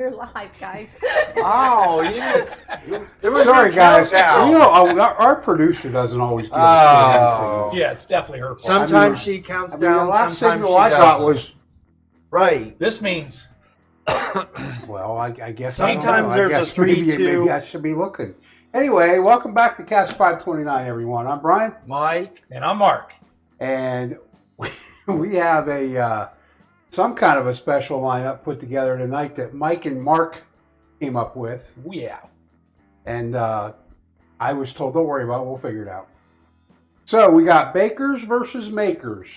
You're live, guys. Oh, sorry, guys. Our producer doesn't always give us signals. Yeah, it's definitely her fault. Sometimes she counts down. The last sometimes signal she I got doesn't. was right. This means well. I guess sometimes there's a 3-2. Maybe I should be looking. Anyway, welcome back to Cask 529, everyone. I'm Brian, Mike, and I'm Mark, and we have a some kind of a special lineup put together tonight that Mike and Mark came up with. Yeah. And I was told, don't worry about it, we'll figure it out. So we got bakers versus makers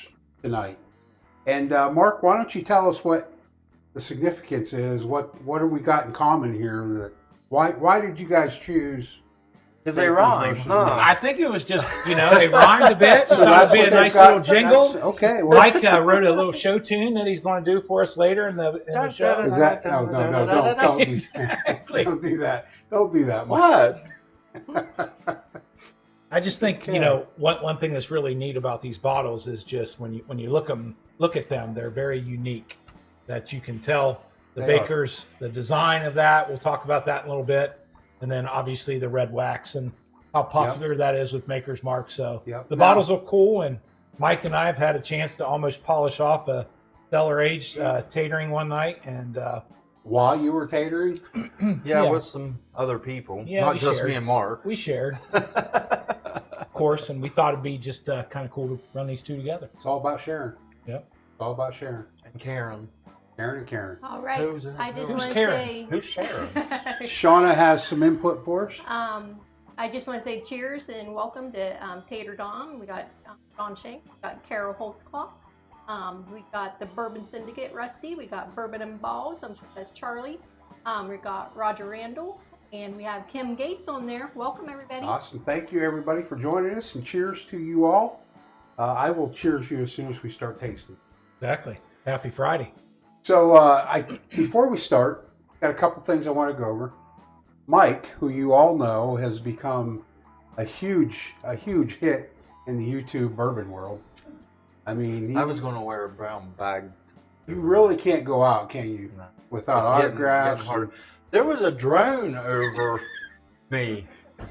tonight. And Mark, why don't you tell us what the significance is? What have we got in common here? That why did you guys choose? because they rhyme, huh? I think it was just, they rhymed a bit. So that would be a nice got, little jingle. Okay. Well, Mike wrote a little show tune that he's going to do for us later in the show. is that no, don't do Exactly. that. Don't do that. Don't do that, Mike. What? I just think, Okay. one thing that's really neat about these bottles is just when you look at them, they're very unique. That you can tell the bakers, the design of that. We'll talk about that in a little bit. And then obviously the red wax and how popular that is with Maker's Mark. So the bottles look cool. And Mike and I have had a chance to almost polish off a Cellar Age tatering one night. And while you were catering? Yeah, with some other people. Yeah, not we just shared. me and Mark. We shared, of course. And we thought it'd be just kind of cool to run these two together. It's all about sharing. Yep. It's all about sharing. And Karen. Karen and Karen. All right. Who's I just Who's want to Karen? say. Who's Sharon? Shauna has some input for us. I just want to say cheers and welcome to Tater Dawn. We got Don Shank. We got Carol Holtzclaw. We got the Bourbon Syndicate, Rusty. We got Bourbon and Balls. I'm sure that's Charlie. We got Roger Randall. And we have Kim Gates on there. Welcome, everybody. Awesome. Thank you, everybody, for joining us, and cheers to you all. I will cheers you as soon as we start tasting. Exactly. Happy Friday. So before we start, got a couple things I want to go over. Mike, who you all know, has become a huge hit in the YouTube bourbon world. I mean, I was going to wear a brown bag. You really can't go out, can you, without autographs? Getting harder. There was a drone over me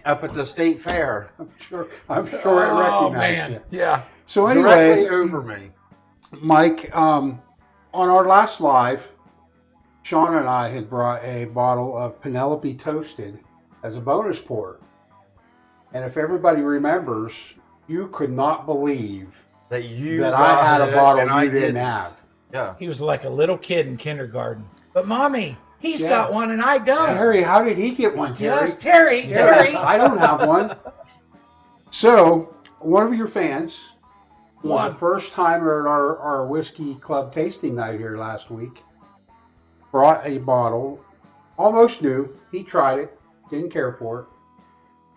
up at the state fair. I'm sure it recognized you. Yeah. So anyway, directly over me. Mike, on our last live, Sean and I had brought a bottle of Penelope Toasted as a bonus pour. And if everybody remembers, you could not believe that I had a bottle you didn't have. Yeah. He was like a little kid in kindergarten. But Mommy, he's got one and I don't. Terry, how did he get one, Terry? Yes, Terry. I don't have one. So, one of your fans was the first timer at our whiskey club tasting night here last week. Brought a bottle, almost new. He tried it, didn't care for it.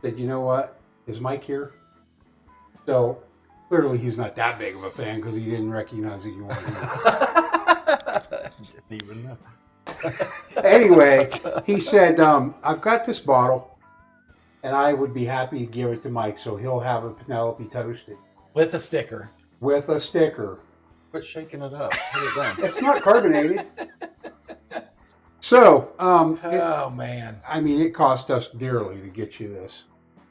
Said, you know what? Is Mike here? So, clearly he's not that big of a fan because he didn't recognize that you weren't here. Didn't even know. Anyway, he said, I've got this bottle and I would be happy to give it to Mike so he'll have a Penelope Toasted. With a sticker. With a sticker. Quit shaking it up. Put it down. It's not carbonated. So, man. I mean, it cost us dearly to get you this.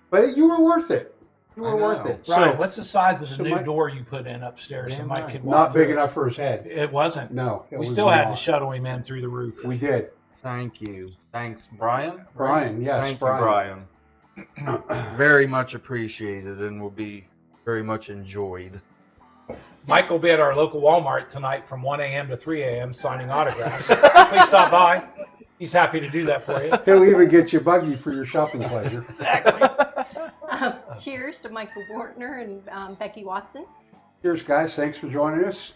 But you were worth it. You were worth it. Right. So, What's the size of the new Mike, door you put in upstairs so Mike could walk not big through? enough for his head. It wasn't. No. We still had to shuttle him in through the roof. We did. Thank you. Thanks, Brian. Brian, yes. Thank you, Brian. Very much appreciated and will be very much enjoyed. Mike will be at our local Walmart tonight from 1 a.m. to 3 a.m. signing autographs. Please stop by. He's happy to do that for you. He'll even get you buggy for your shopping pleasure. Exactly. Cheers to Michael Bortner and Becky Watson. Cheers, guys. Thanks for joining us.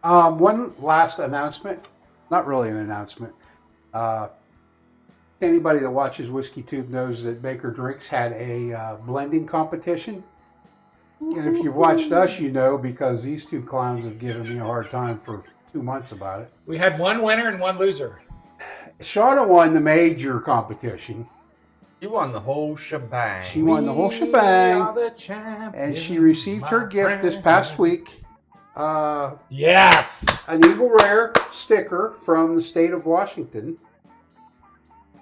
One last announcement. Not really an announcement. Anybody that watches Whiskey Tube knows that Baker Drinks had a blending competition. And if you've watched us, you know, because these two clowns have given me a hard time for 2 months about it. We had one winner and one loser. Shauna won the major competition. You won the whole shebang. She won the whole shebang. And she received her gift this past week. Yes. An Eagle Rare sticker from the state of Washington.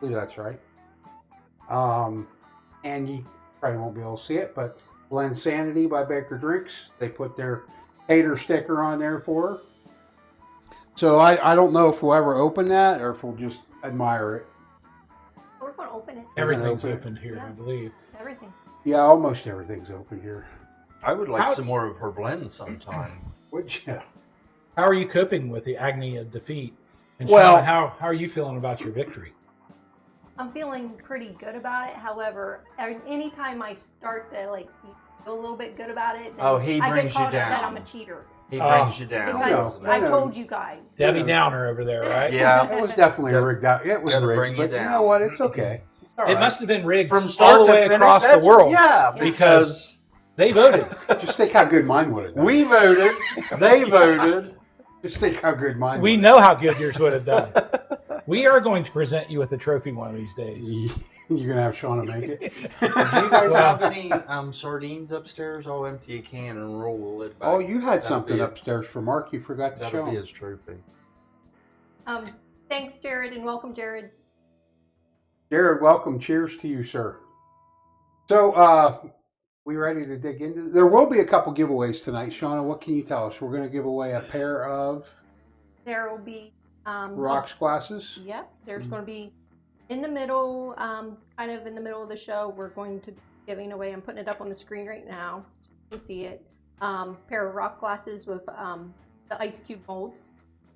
believe that's right. And you probably won't be able to see it, but Blend Sanity by Baker Drinks. They put their hater sticker on there for her. So I don't know if we'll ever open that or if we'll just admire it. We're going to open it. Everything's open it. opened here, Yeah. I believe. Everything. Yeah, almost everything's open here. I would like How- some more of her blend sometime. Would you? How are you coping with the agony of defeat? And Well- Shauna, how are you feeling about your victory? I'm feeling pretty good about it. However, anytime I start to feel a little bit good about it, then Oh, he I brings get you called that down. I'm a cheater. He Oh. brings you down. Because I know. I told you guys. Debbie Yeah. Downer over there, right? Yeah. It was definitely Gotta- rigged out. It was gotta rigged, bring you but you down. know what? It's okay. It's all It right. must have been rigged From all start the to way finish, across the that's- world. Yeah, because They voted. Just think how good mine would have done. we voted, they voted. Just think how good mine We would know how good yours would have done. We are going to present you with a trophy one of these days. You're going to have Shauna make it? Do you guys have any sardines upstairs? I'll empty a can and roll the lid back. Oh, you had That'll something be it. upstairs for Mark. You forgot to show That'll be him. his trophy. Thanks, Jared, and welcome, Jared. Jared, welcome. Cheers to you, sir. So, we ready to dig into? There will be a couple giveaways tonight. Shauna, what can you tell us? We're going to give away a pair of There will be rocks glasses. Yep, there's going to be in the middle, kind of in the middle of the show. We're going to be giving away. I'm putting it up on the screen right now, so you can see it. Pair of rock glasses with the ice cube molds,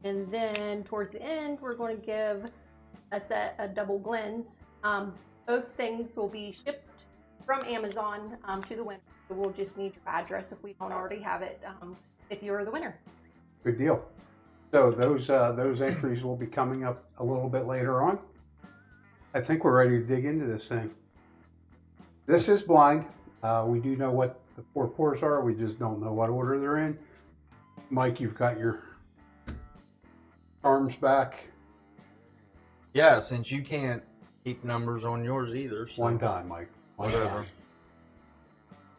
and then towards the end, we're going to give a set of double Glens. Both things will be shipped from Amazon to the winner. So we'll just need your address if we don't already have it. If you're the winner. Good deal. So those entries will be coming up a little bit later on. I think we're ready to dig into this thing. This is blind. We do know what the 4 pours are. We just don't know what order they're in. Mike, you've got your arms back. Yeah, since you can't keep numbers on yours either. So One time, Mike. One whatever.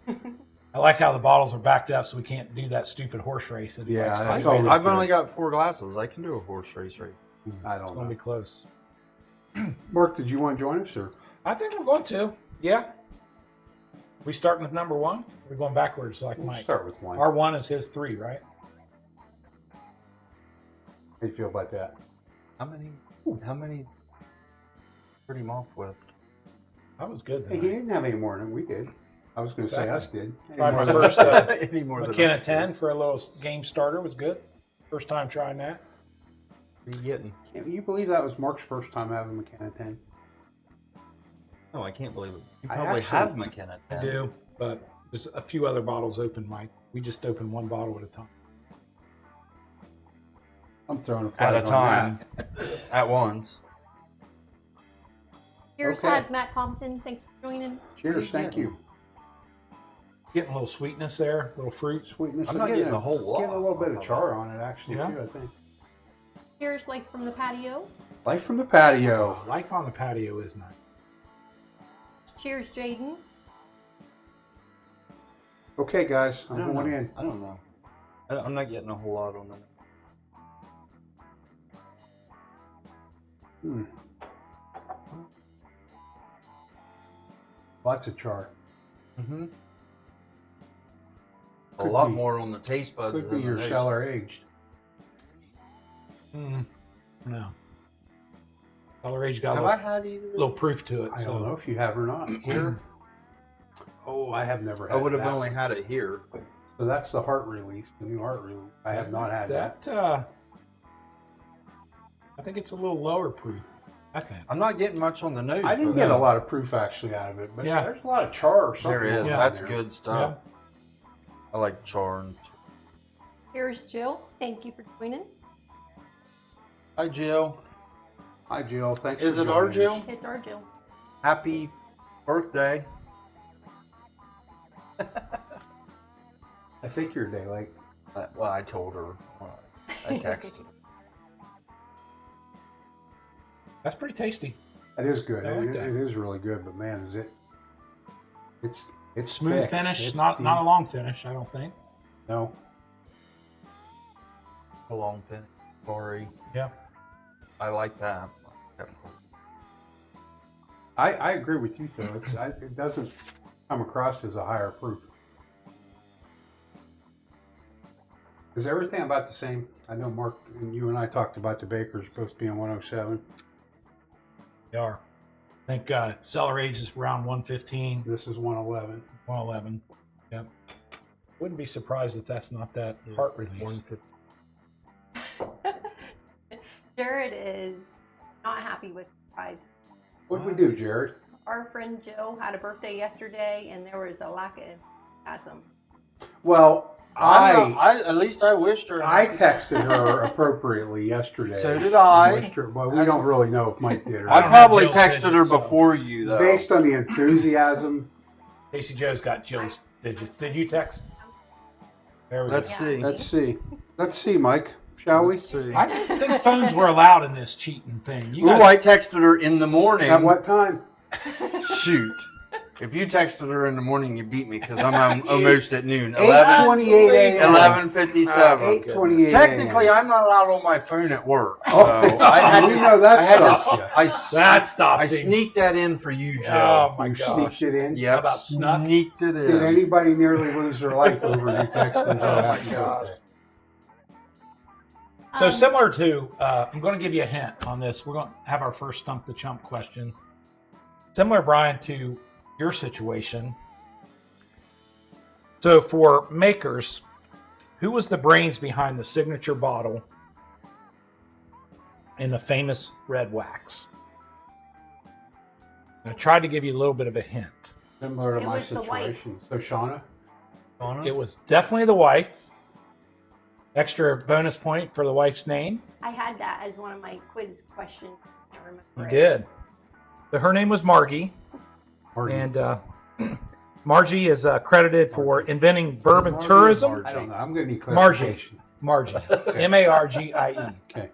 time. I like how the bottles are backed up so we can't do that stupid horse race. That he Yeah, likes to that's do. always- I've only got 4 glasses. I can do a horse race right. I It's don't going to be know. close. Mark, did you want to join us, or? I think we're going to. Yeah. We starting with number 1? We're going backwards like We'll Mike. start with one. Our 1 is his 3, right? How do you feel about that? How many pretty him off with? That was good. Hey, he tonight. didn't have any more than we did. I was going to say Exactly. us did. Any Tried more my than first us did. Any more than McKenna us, 10 for a little game starter was good. First time trying that. What are you getting? Can you believe that was Mark's first time having McKenna 10? No, I can't believe it. You I probably actually- have McKenna 10. I do, but there's a few other bottles open, Mike. We just open one bottle at a time. I'm throwing a flag At a on time. At once. Here's Okay. has Matt Compton. Thanks for joining. that. Cheers, thank you. Getting a little sweetness there, a little fruit. Sweetness. I'm not getting a whole lot. Getting a little bit of char on it, actually, Yeah. too, I think. Here's like from the patio. Life from the patio. Life on the patio is nice. Cheers, Jaden. Okay, guys, I I'm don't going know. in. I don't know. I'm not getting a whole lot on that. Lots of char. Mm-hmm. A Could lot be- more on the taste buds Could than be your the nose. cellar aged. No. Cellar Age got Have a I little, had either? little proof to it. I so don't know if you have or not. Here. Oh, I have never I had would have that. only had it here. So that's the heart release, the new heart release. I have not had that. that. I think it's a little lower proof. I think. I'm not getting much on the nose. I didn't but get a lot of proof actually out of it, but Yeah. there's a lot of char or something. There is. on Yeah. That's there. good stuff. I like char. And... Here's Jill. Thank you for joining. Hi, Jill. Hi, Jill. Thanks Is for it our joining us. Jill? It's our Jill. Happy birthday. I think you're a day late. Well, I told her. I texted. That's pretty tasty. It is good. I like It that. is really good, but man, is it? It's Smooth thick. finish, It's not deep. a long finish. I don't think. No. A long pin. Sorry. Yeah. I like that. I agree with you, though. It doesn't come across as a higher proof. Is everything about the same? I know Mark and you and I talked about the Bakers both being 107. They are. I think Cellar Age is around 115, This is 111. 111. Yep. Wouldn't be surprised if that's not that heart release. 150. Jared is not happy with the price. What did we do, Jared? Our friend Jill had a birthday yesterday, and there was a lack of enthusiasm. Well, At least I wished her. I texted her appropriately yesterday. So did I. Wished her- well, we don't really know if Mike did or I not. probably Jill's texted her digits, so- before you, though. Based on the enthusiasm, Casey Joe's got Jill's digits. Did you text? There we Let's Yeah. see. let's see, Mike. Shall we? Let's see. go. I didn't think phones were allowed in this cheating thing. You Ooh, guys, I texted her in the morning. At what time? Shoot. If you texted her in the morning, you beat me because I'm almost at noon. 8:28 a.m. 11:57. 8:28 Technically, a.m. I'm not allowed on my phone at work. So Oh, I had we to, know that I had to- stuff. that stops I him. sneaked that in for you, Joe. Oh my You gosh. sneaked it in. Yep, How about snuck? sneaked it in. Did anybody nearly lose their life over you texting Oh, my Happy gosh. birthday? So similar to, I'm going to give you a hint on this. We're going to have our first Stump the Chump question. Similar, Brian, to your situation. So for makers, who was the brains behind the signature bottle in the famous red wax? I tried to give you a little bit of a hint. Similar to It my was the wife. situation. So Shauna? It was definitely the wife. Extra bonus point for the wife's name. I had that as one of my quiz questions. I can't remember You it. did. So her name was Margie. Margie. And Margie is credited for inventing bourbon Margie or tourism. Margie? I don't know. I'm going to need Margie. clarification. Margie. M-A-R-G-I-E. Okay.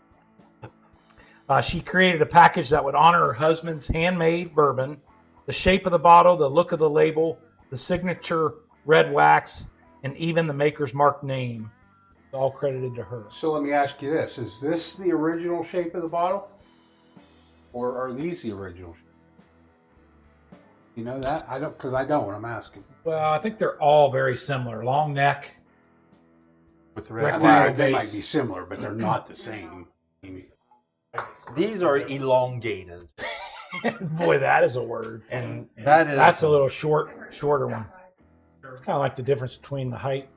She created a package that would honor her husband's handmade bourbon, the shape of the bottle, the look of the label, the signature red wax, and even the maker's mark name. It's all credited to her. So let me ask you this. Is this the original shape of the bottle? Or are these the original? You know that? I don't, because I don't. I'm asking. Well, I think they're all very similar. Long neck. With I red mean, Rectangle they wax. might be similar, but they're not the same. These are elongated, Boy, that is a word. and that's That's a little shorter one. It's kind of like the difference between the height,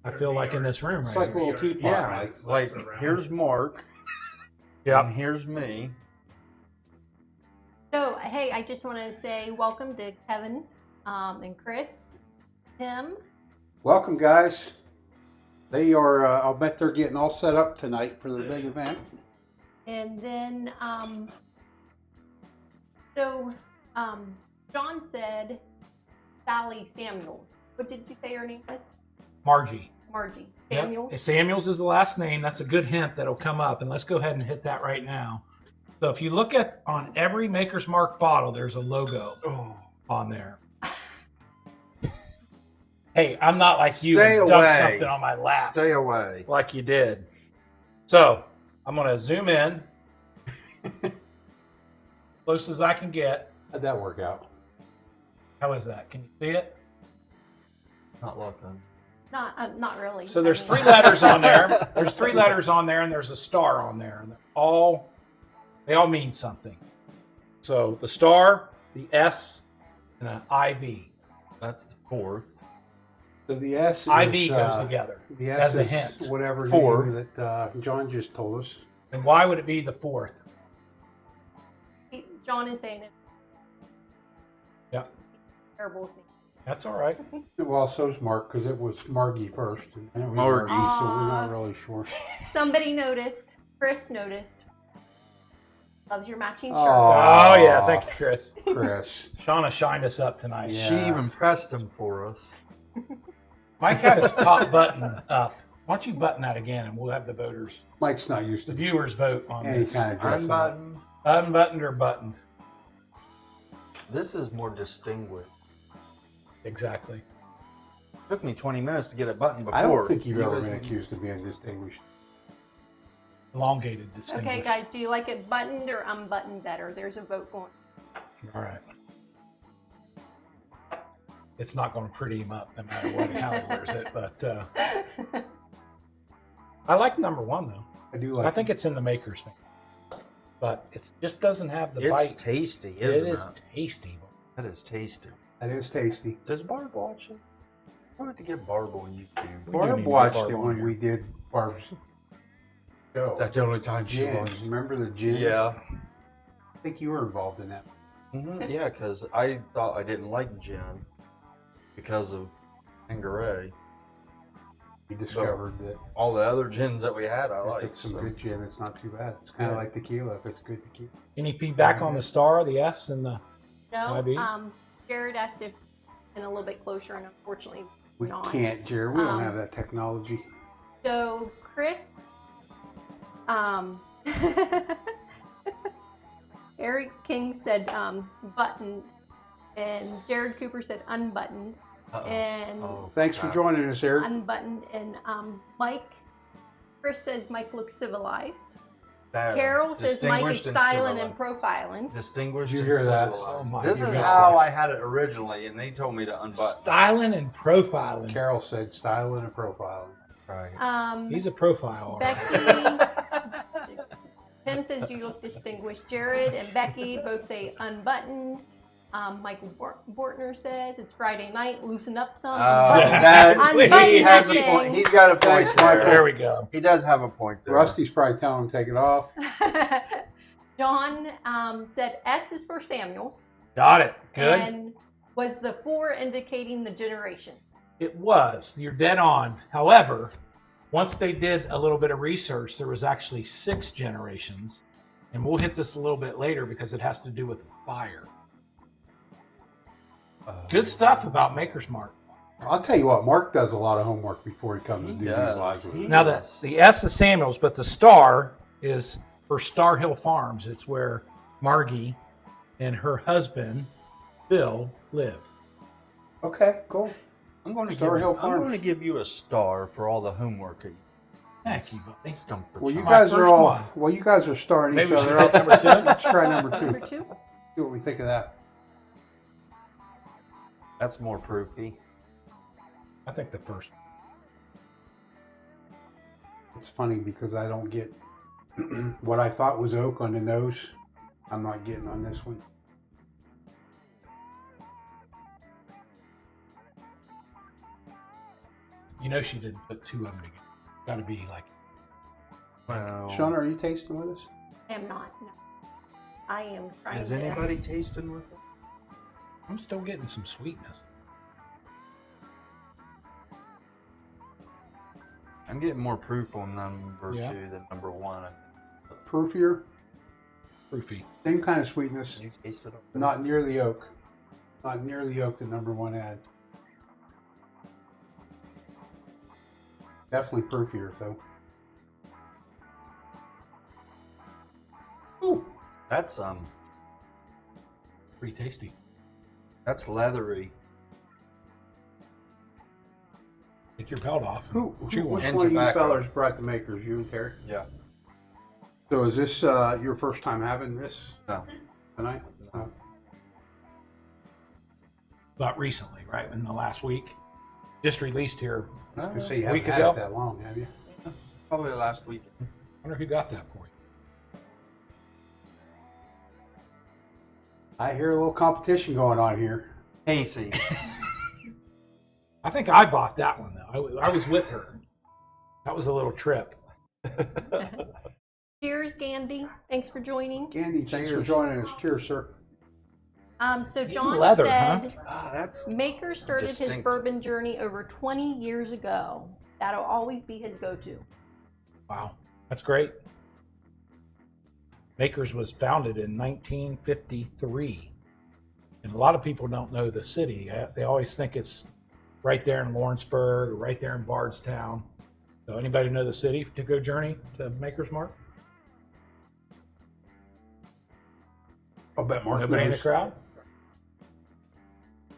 I feel like, in this room It's right like a here. little teapot. Yeah, Right? like here's Mark, Yep. and here's me. So, hey, I just want to say welcome to Kevin and Chris, Tim. Welcome, guys. They are, I'll bet they're getting all set up tonight for their big event. And then, John said Sally Samuels. What did you say her name was? Margie. Margie Yep. Samuels. Samuels is the last name. That's a good hint that'll come up. And let's go ahead and hit that right now. So if you look at on every Maker's Mark bottle, there's a logo on there. Hey, I'm not like you Stay and dumped away. something on my lap Stay away. like you did. So I'm going to zoom in close as I can get. How'd that work out? How is that? Can you see it? Not looking. Not really. So there's I mean, three letters on there. There's three letters on there, and there's a star on there. And they all mean something. So the star, the S, and an IV. That's the fourth. So the S is, IV goes together the S as a is hint. whatever Four. name that John just told us. And why would it be the fourth? John is saying it's Yep, terrible thing. that's all right. Well, so's Mark, because it was Margie first. And then it was Margie. Margie, so we're not really sure. Somebody noticed. Chris noticed. Loves your matching shirt. Aw. Oh yeah, thank you, Chris. Chris. Shauna shined us up tonight. Yeah. She even pressed them for us. Mike had his top button up. Why don't you button that again, and we'll have the voters, Mike's not used the to viewers vote on any this. kind of dress up. Unbuttoned. Unbuttoned or buttoned? This is more distinguished. Exactly. Took me 20 minutes to get it buttoned before. I don't think you've You ever guys- been accused of being distinguished. Elongated, distinguished. Okay, guys, do you like it buttoned or unbuttoned better? There's a vote going. All right. It's not going to pretty him up no matter what how he wears it, but I like number 1 though. I do like. I think it's in the maker's thing, but it just doesn't have the It's bite. tasty, It isn't is it? tasty. That is tasty. That is tasty. Does Barb watch it? I want to get Barb on YouTube. We do Barb need to watched get it Barb when on here. we did Barb's show. Is that the only time she Gin. watches? Remember the gin? Yeah. I think you were involved in that. Yeah, because I thought I didn't like gin because of Tanqueray. We discovered that All the other gins that we had, I if liked. it's some so. good gin, it's not too bad. It's kind of Yeah. like tequila. If it's good tequila. Any feedback on the star, the S, and the? No, IB? Jared asked if and a little bit closer, and unfortunately We not. can't, Jared. We don't Um, have that technology. So Chris, Eric King said button, and Jared Cooper said unbuttoned, Uh-oh. and Oh, Thanks for crap. joining us, Eric. unbuttoned, and Chris says Mike looks civilized. There. Carol says Mike is Distinguished and styling civilized. and profiling. Distinguished Did you and hear that? civilized. Oh my This is goodness. how I had it originally, and they told me to unbutton. Styling and profiling. Carol said styling and profiling. Right. He's a profile. all right. Becky, Tim says you look distinguished. Jared and Becky both say unbuttoned. Michael Bortner says it's Friday night, loosen up some. That, Unbutton he has a that point. thing. He's got a point Thanks, there. Michael. There we go. He does have a point there. Rusty's probably telling him to take it off. John said S is for Samuels. Got it. Good. And was the 4 indicating the generation? It was. You're dead on. However, once they did a little bit of research, there was actually 6 generations. And we'll hit this a little bit later because it has to do with fire. Good stuff about Maker's Mark. I'll tell you what, Mark does a lot of homework before he comes to do these does. live He- reviews. Now, the S is Samuels, but the star is for Star Hill Farms. It's where Margie and her husband, Bill, live. Okay, cool. I'm going to Star Hill Farms. give you a star for all the homework. Thank you, buddy. Stumped the Well, you child. my guys are first all. one. Well, you guys are starring Maybe each we should other take out. number 2. Let's try number 2. Number 2? See what we think of that. That's more proofy. I think the first. It's funny because I don't get what I thought was oak on the nose. I'm not getting on this one. You know she didn't put 2 of them together. Got to be like. Well, Shauna, are you tasting with us? I am not. No. I am trying is to. anybody tasting with it? I'm still getting some sweetness. I'm getting more proof on number Yeah. 2 than number 1. Proofier, Proofy. same kind of sweetness. Did you taste it? Not near the oak. Not near the oak that number 1 had. Definitely proofier though. Ooh, that's Pretty tasty. that's leathery. Take your belt off. Which Chew one. one And of you tobacco. fellers brought the makers? You and Terry? Yeah. So is this your first time having this No. tonight? No. But recently, right? In the last week. Just released here. I was gonna say you Week haven't had ago. it that long, have you? Probably last week. I wonder who got that for you. I hear a little competition going on here. Casey. I think I bought that one, though. I was with her. That was a little trip. Cheers, Gandhi. Thanks for joining. Gandhi, thanks for Cheers. joining us. Cheers, sir. So John leather, said That's Maker started his Distinct. bourbon journey over 20 years ago. That'll always be his go-to. Wow. That's great. Makers was founded in 1953. And a lot of people don't know the city. They always think it's right there in Lawrenceburg or right there in Bardstown. So anybody know the city to go journey to Maker's Mark? I'll bet Mark Nobody in the knows. crowd?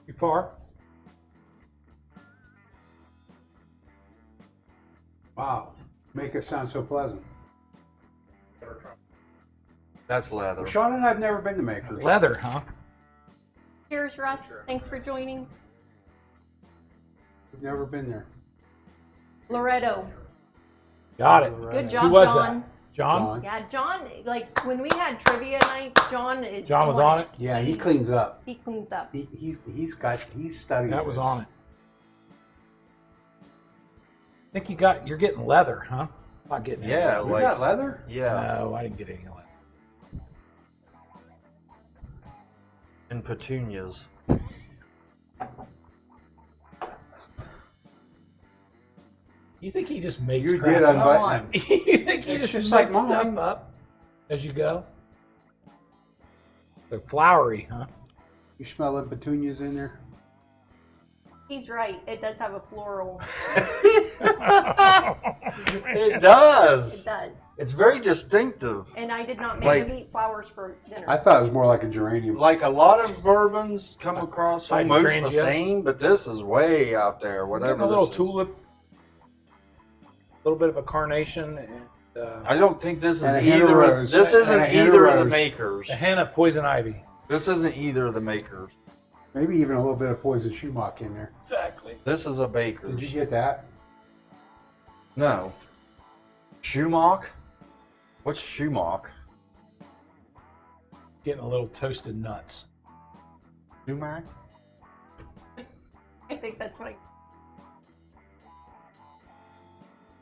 Too far? Wow. Make it sound so pleasant. that's leather. Sean and I have never been to Makers. Leather, huh? Cheers, Russ. Thanks for joining. We've never been there. Loretto. Got it. Good job, Who was John. that? John? Yeah, John, like when we had trivia nights, John Was on it? Yeah, he cleans up. He cleans up. He's studied. That was on it. I think you're getting leather, huh? Not getting any Yeah, leather. We got leather? Yeah. No, I didn't get any leather. And petunias. You think he just makes You crap did up? unbutton him. You think he It's just just makes like stuff mine. up as you go? So flowery, huh? You smell the petunias in there? He's right. It does have a floral. It does. It does. It's very distinctive. And I did not make Like- him eat flowers for dinner. I thought it was more like a geranium. Like a lot of bourbons come across almost the Hydrangea. same, but this is way out there. I'm Whatever. getting a little this is. tulip, a little bit of a carnation, and I don't think this is And a hint of either. rose. This And isn't a hint of either of the rose. makers. a hint of poison ivy. This isn't either of the makers. Maybe even a little bit of poison shumach in there. Exactly. This is a Did baker's. you get that? No. Shumach? What's shumach? Getting a little toasted nuts. Sumac? I think that's what I.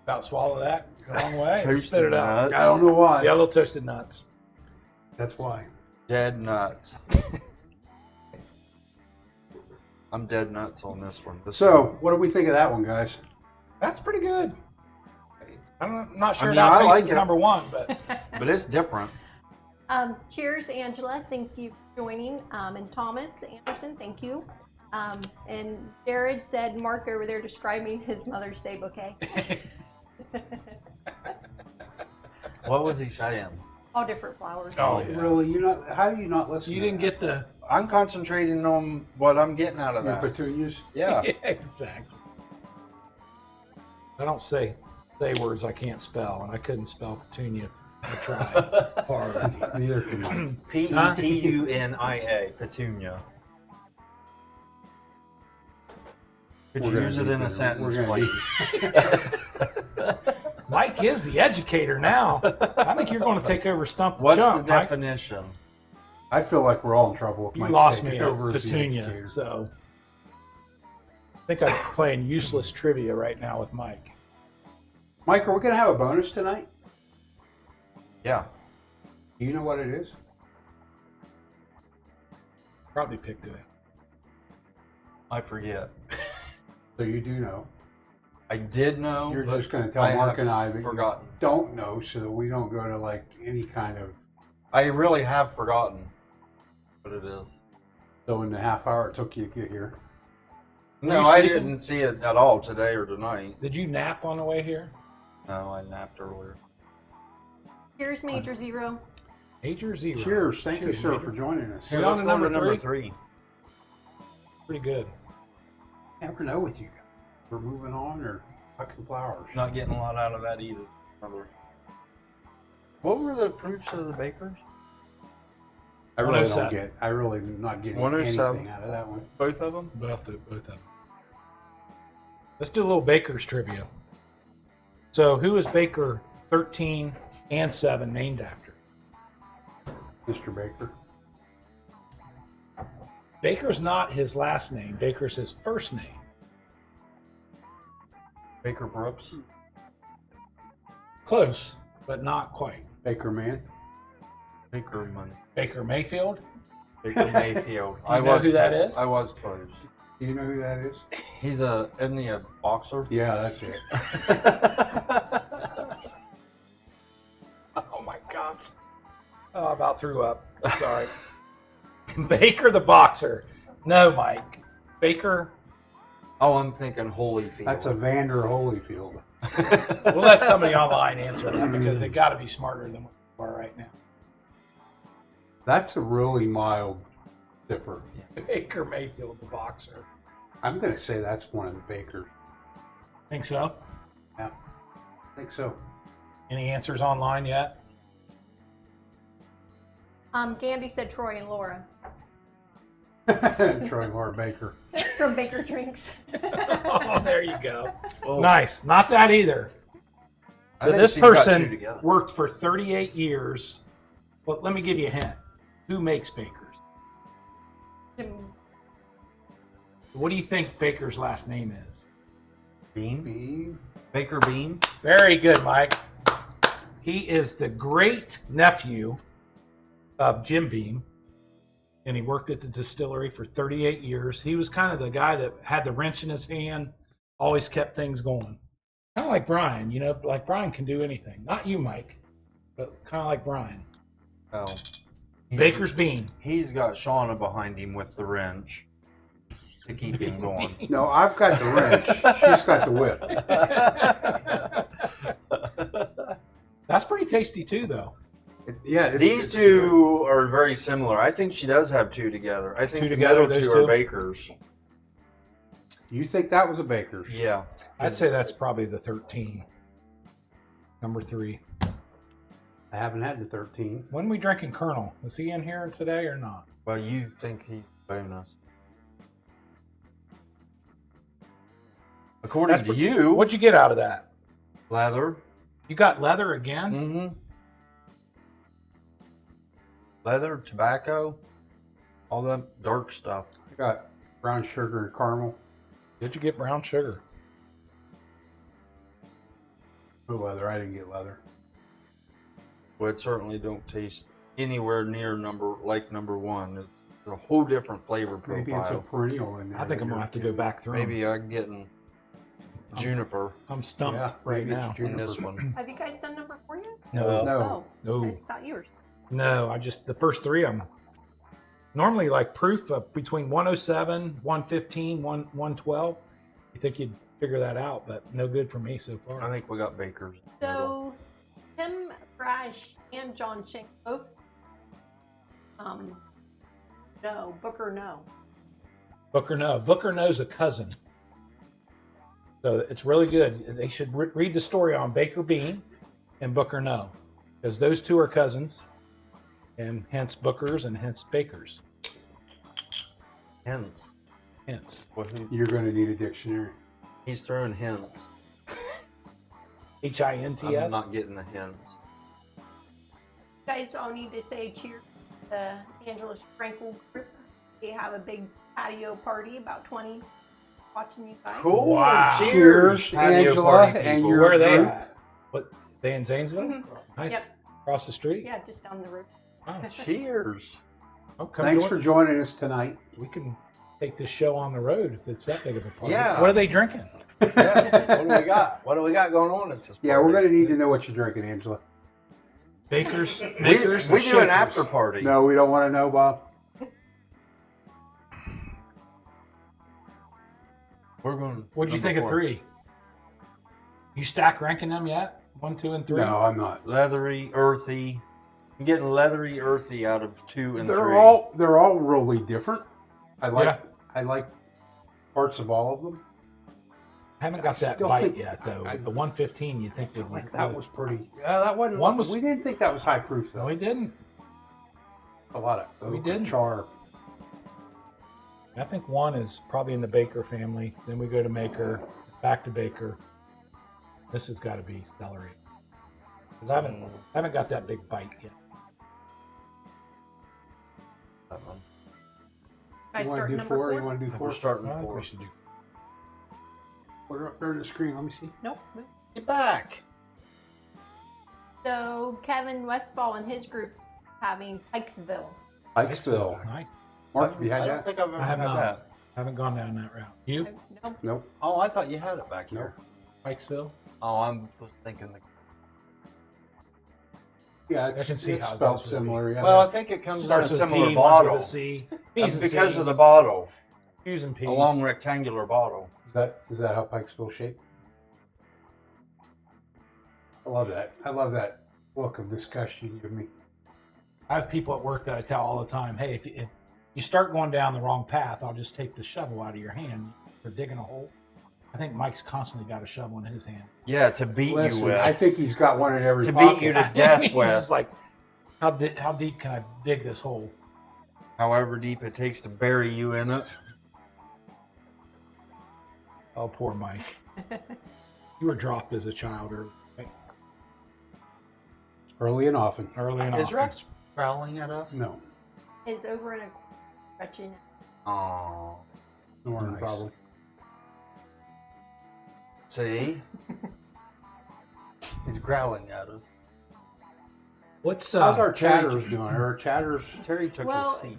About swallow that. Go a long way. Toasted Spit it out. nuts. I don't know why. Yeah, a little toasted nuts. That's why. Dead nuts. I'm dead nuts on this one. So, what do we think of that one, guys? That's pretty good. I'm not sure I mean, now I tastes like is it. number one, but But it's different. Cheers, Angela. Thank you for joining. And Thomas Anderson, thank you. And Jared said, Mark over there describing his Mother's Day bouquet. What was he saying? All different flowers. Oh, yeah. Really? How do you not listen you to didn't that? get the I'm concentrating on what I'm getting out of Your that. petunias? Yeah. exactly. I don't say words I can't spell, and I couldn't spell petunia. I tried hard. Neither can I. Petunia. Petunia. Could We're you gonna use it need in a to- sentence, we're gonna please? Mike is the educator now. I think you're going to take over Stump the What's Chump, the Mike. definition? I feel like we're all in trouble if You Mike lost takes me over at as the Petunia, educator. so I think I'm playing useless trivia right now with Mike. Mike, are we going to have a bonus tonight? Yeah. Do you know what it is? Probably picked it. I forget. So you do know. I did know. You're but just going to tell I Mark have and I that forgotten. you don't know so that we don't go to like any kind of... I really have forgotten what it is. So in the half hour it took you to get here. No, you I sleeping? didn't see it at all today or tonight. Did you nap on the way here? No, I napped earlier. Cheers, Major Zero. Major zero. Cheers. Thank you, Cheers, sir, Major. for joining us. Here, Hey, on let's to go number to number three. 3. Pretty good. Never know with you guys. We're moving on or fucking flowers. Not getting a lot out of that either. Remember. What were the proofs of the bakers? I really 107. don't get. I really am not getting 107. anything out of that one. Both of them? Both of them. Let's do a little Baker's trivia. So, who is Baker 13 and 7 named after? Mr. Baker. Baker's not his last name. Baker's his first name. Baker Brooks? Close, but not quite. Baker Man. Baker Money. Baker Mayfield. Baker Mayfield. Do you know who that close. is? I was close. Do you know who that is? Isn't he a boxer? Yeah, that's it. Oh my gosh. Oh, I about threw up. Sorry. Baker the boxer. No, Mike. Baker. Oh, I'm thinking Holyfield. That's a Vander Holyfield. We'll let somebody online answer that because they got to be smarter than we are right now. That's a really mild dipper. Baker Mayfield, the boxer. I'm going to say that's one of the Bakers. Think so? Yeah, I think so. Any answers online yet? Gandhi said Troy and Laura. Troy Moore Baker. From Baker Drinks. Oh, there you go. Oh. Nice. Not that either. I So think this she's got two person together. worked for 38 years. Well, let me give you a hint. Who makes Bakers? What do you think Baker's last name is? Bean? Bean. Baker Bean? Very good, Mike. He is the great nephew of Jim Beam, and he worked at the distillery for 38 years. He was kind of the guy that had the wrench in his hand, always kept things going. Kind of like Bryan, you know, like Bryan can do anything. Not you, Mike, but kind of like Bryan. Oh. Baker's Bean. He's got Shauna behind him with the wrench to keep him going. No, I've got the wrench. She's got the whip. That's pretty tasty too, though. These two are very similar. I think she does have two together. I think Two the together, middle those two two? are Bakers. You think that was a Baker's? Yeah. I'd say that's probably the 13. Number 3. I haven't had the 13. When we drinking Colonel? Is he in here today or not? Well, you think he's bonus. According That's to you, What'd you get out of that? leather. You got leather again? Mm-hmm. Leather, tobacco, all that dark stuff. I got brown sugar and caramel. Did you get brown sugar? No leather. I didn't get leather. Well, it certainly don't taste anywhere near number one. It's a whole different flavor profile. Maybe it's a perennial in there. I think I'm gonna have to go back through. 'em. Maybe I'm getting juniper I'm stumped Yeah, right maybe it's now. in this one. Have you guys done number 4 yet? No, No. Oh, No. I just thought you were. no. I just the first 3 I'm normally like proof of between 107, 115, 112. You think you'd figure that out, but no good for me so far. I think we got Bakers. So, Tim Brash and John Shank both. No, Booker, no. Booker no. Booker knows a cousin. So it's really good. They should read the story on Baker Bean and Booker no, because those two are cousins, and hence Bookers and hence Bakers. Hints. Hence You're going to need a dictionary. He's throwing hints. HINTS. I'm not getting the hints. You guys all need to say cheers to the Angela Frankel group. They have a big patio party, about 20 watching you guys. Cool. Wow. Cheers, Patio Angela, party and people. your Where are they group. at? What? They in Zanesville? Mhm. Nice. Yep. Across the street. Yeah, just down the road. Oh, Cheers. oh, come Thanks join for us. joining us tonight. We can take this show on the road if it's that big of a party. Yeah. What are they drinking? Yeah. What do we got? What do we got going on at this Yeah, we're party? going to need to know what you're drinking, Angela. Bakers, We, makers, we and do an shakers. after party. No, we don't want to know, Bob. We're going. What'd you think of 3? You stack ranking them yet? 1, 2, and 3? No, I'm not. Leathery, earthy. I'm getting leathery, earthy out of 2 and 3. They're all really different. I like parts of all of them. I haven't got that still bite think- yet, though. I- the 115, you think I feel would like be that good. was pretty. Yeah, that wasn't. One was- We didn't think that was high proof No, though. we didn't. A lot of We oak didn't. char. I think 1 is probably in the Baker family. Then we go to Maker, back to Baker. This has got to be Cellar Age. 'Cause I haven't got that big bite yet. Guys You want start to do number 4? 4? You want to do We're 4? starting I think 4. we should do. Put it up there on the screen. Let me see. Nope. Get back. So, Kevin Westfall and his group having Pikesville. Pikesville. Nice. Mark, have you I had don't that? think I've ever I have had not. that. Haven't gone down that route. You? Nope. Nope. Oh, I thought you had it back here. Pikesville? Oh, I'm thinking the. Yeah, I can see it's how it spelled goes with similar. Yeah. Well, I think it comes in a Starts with similar P, bottle. one's with a C. That's P's and because of C's. the bottle. Q's and P's. A long rectangular bottle. Is that how Pikesville shaped? I love that. I love that look of disgust you give me. I have people at work that I tell all the time, hey, if you start going down the wrong path, I'll just take the shovel out of your hand for digging a hole. I think Mike's constantly got a shovel in his hand. Yeah, to beat Listen, you with. I think he's got one in every To beat pocket. you to death He's with. just like, how deep can I dig this hole? however deep it takes to bury you in it. Oh, poor Mike. You were dropped as a child Early and often. early and Is often. Rex growling at us? No. Is over in a stretching. Oh, Norman Nice. probably. see? He's growling at us. What's How's our Terry- chatters doing? Are our chatters? Terry took Well, his seat.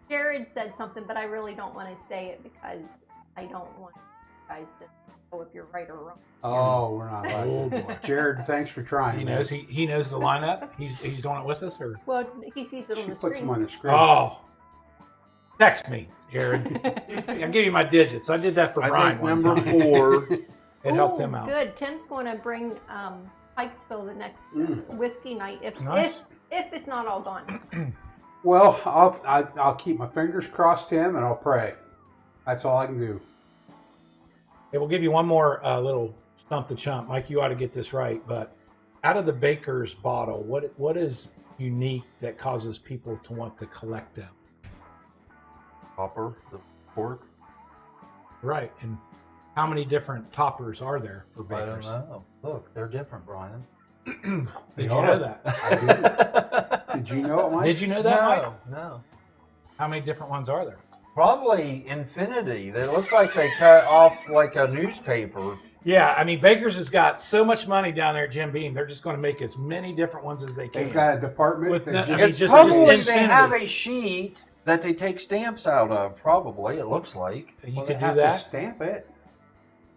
Jared said something, but I really don't want to say it because I don't want you guys to know if you're right or wrong. Oh, we're not Oh like boy. Jared, thanks for trying. He man. knows he knows the lineup. He's doing it with us, or Well, he sees it on She the puts screen. them on the screen. oh, text me, Jared. I'll give you my digits. I did that for I Bryan think one number time. 4. It helped Ooh, him out. Good. Tim's going to bring Pikesville the next whiskey night Nice. if it's not all gone. Well, I'll keep my fingers crossed, Tim, and I'll pray. That's all I can do. Hey, we'll give you one more little stump the chump. Mike, you ought to get this right. But out of the Baker's bottle, what is unique that causes people to want to collect them? Hopper, the cork. Right. And how many different toppers are there for I don't Bakers? know. Look, they're different, Brian. Did They you are. know that? I did. Did you know it, Mike? Did you know that, Mike? No. How many different ones are there? Probably infinity. They look like they cut off like a newspaper. Yeah, I mean, Baker's has got so much money down there at Jim Beam. They're just going to make as many different ones as they can. They've got a department With that the- I just, mean, It's just probably they infinity. have a sheet that they take stamps out of. Probably, it looks like. You well, they could do have to that. stamp it.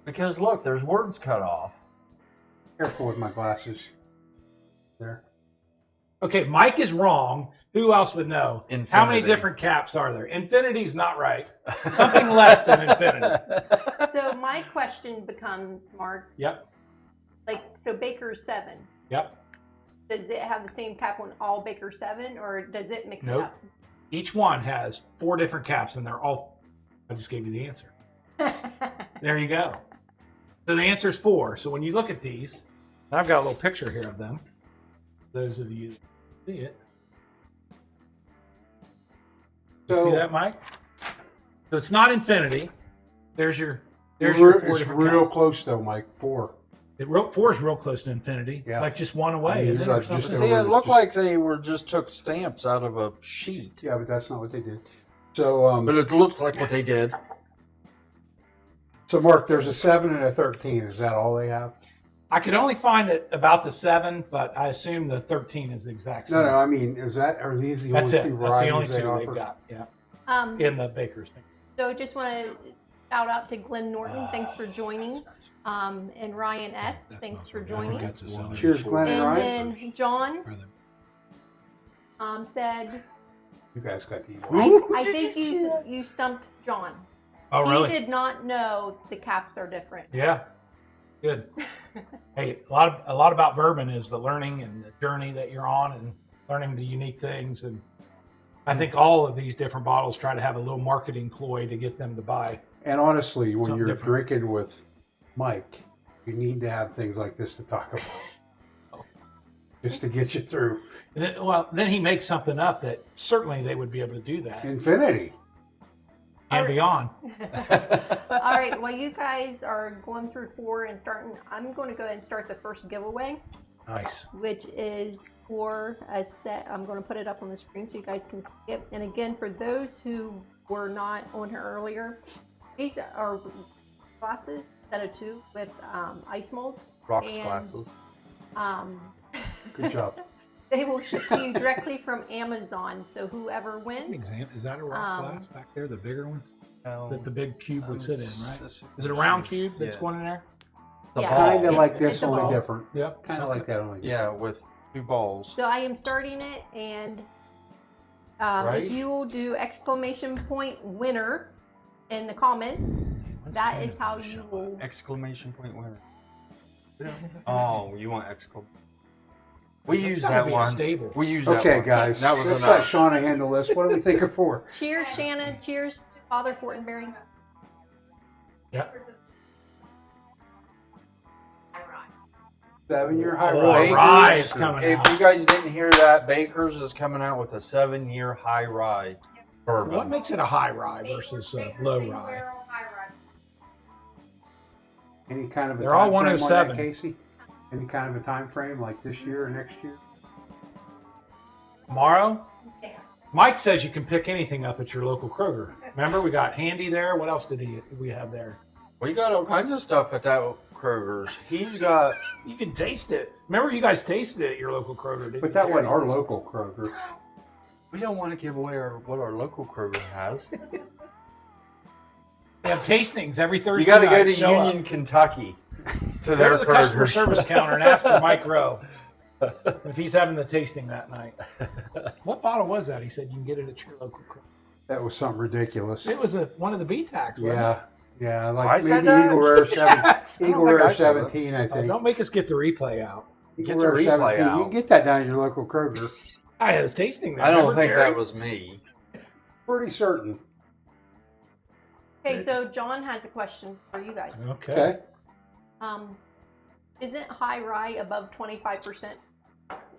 Because look, there's words cut off. Careful with my glasses. There. Okay, Mike is wrong. Who else would know? Infinity. How many different caps are there? Infinity's not right. Something less than infinity. So my question becomes, Mark, Yep, so Baker's 7. yep. Does it have the same cap on all Baker 7, or does it mix Nope. Each one has 4 different caps, and they're all. I just gave you the answer. it There you go. So the answer is 4. So when you look at these, and I've got a little picture here of them. Those of you who see it. You see So that, Mike? So it's not infinity. There's your it's 4 real different caps. close though, Mike. 4. 4 is real close to infinity. Yeah. Like just one away. I mean, and you're then or like just something. See, over it looked just- like they were just took stamps out of a sheet. Yeah, but that's not what they did. So, But it looks like what they did. so Mark, there's a 7 and a 13. Is that all they have? I could only find it about the 7, but I assume the 13 is the exact same. No, I mean, are these the That's only it. two That's the varieties only they 2 offer? they've got. Yeah, is. in the Baker's thing. So just want to shout out to Glenn Norton. Thanks for joining. And Ryan S. Thanks for joining. That's a Cellar Cheers, Age. Glenn and And Ryan. then John Or the- said, You guys got these. I think you stumped John. Oh, really? He did not know the caps are different. Yeah. Good. Hey, a lot about bourbon is the learning and the journey that you're on and learning the unique things. And I think all of these different bottles try to have a little marketing ploy to get them to buy. And honestly, when Something you're different. drinking with Mike, you need to have things like this to talk about. Just to get you through. And then he makes something up that certainly they would be able to do that Infinity. and beyond. All right, while you guys are going through 4 and starting, I'm going to go ahead and start the first giveaway, Nice. which is for a set. I'm going to put it up on the screen so you guys can see it. And again, for those who were not on here earlier, these are glasses, set of 2 with ice molds. Rocks And, glasses. Good job. They will ship to you directly from Amazon. So whoever wins, Is that a rock glass back there, the bigger ones that the big cube would sit in, right? Is Is it a round cube that's Yeah. going in there? The Yeah. ball. Kind of like It's this, a only ball. different. Yep. Kind of like that, only different. Yeah, with 2 balls. so I am starting it, and Right? if you will do exclamation point winner in the comments, that is how you will. Exclamation point winner. Oh, you want exclamation? We That's used gotta that be a once. stable. We used that Okay, once. guys. That was Let's enough. let Shauna handle this. What are we thinking for? Cheers, Shannon. Cheers, Father Fortenberry. Yep. 7-year high Oh, rise. rye is coming If out. you guys didn't hear that, Baker's is coming out with a 7-year high rye. bourbon. What makes it a high rye versus a low rye? Any kind of a They're all time frame on that, 107. Casey? Any kind of a time frame, like this year or next year? Tomorrow? Mike says you can pick anything up at your local Kroger. Remember, we got Handy there. What else did we have there? Well, you got all kinds of stuff at that Kroger's. He's got. You can taste it. Remember, you guys tasted it at your local Kroger, didn't But you, that Terry? wasn't our local Kroger. We don't want to give away what our local Kroger has. They have tastings every Thursday. You got to night. go to Show Union, up. Kentucky, to Go their to the customer Kroger's. service counter and ask for Mike Rowe if he's having the tasting that night. What bottle was that? He said you can get it at your local Kroger. That was something ridiculous. It was one of the B-Tax, wasn't it? Yeah, I like said maybe that? Eagle Rare 7, Yes. Eagle I don't think Rare I said that. 17, I Oh, think. don't make us get the replay out. Eagle Get the Rare replay 17. out. You can get that down at your local Kroger. I had a tasting there. I don't Remember, think Terry? that was me. Pretty certain. Okay, so John has a question for you guys. Okay. Okay. Isn't high rye above 25%?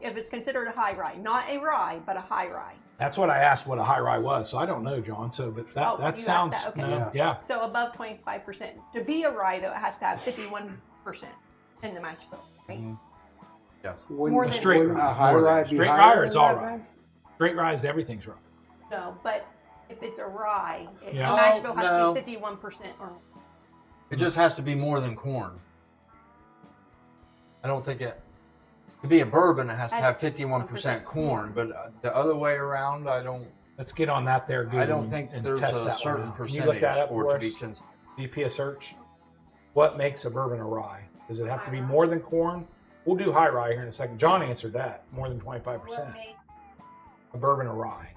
If it's considered a high rye, not a rye, but a high rye. That's what I asked what a high rye was. So I don't know, John. So, but that, Oh, you that asked sounds that, okay. no, yeah. So above 25%. To be a rye, though, it has to have 51% in the mash bill, right? Yes. Wouldn't- More than- Straight wouldn't rye. a high More than- rye be Straight higher rye or than it's all that, rye? then? Straight rye, everything's rye. No, but if it's a rye, Yeah. the mash bill Oh, has no. to be 51% or more. It just has to be more than corn. I don't think it. To be a bourbon, it has to have 51% corn, but the other way around, I don't. Let's get on that there, Google. I don't think and there's test a that certain one out. Can you look percentage that up for it to be us? considered. VP a search. What makes a bourbon a rye? Does it have to be more than corn? We'll do high rye here in a second. John answered that. More than 25%. A bourbon a rye.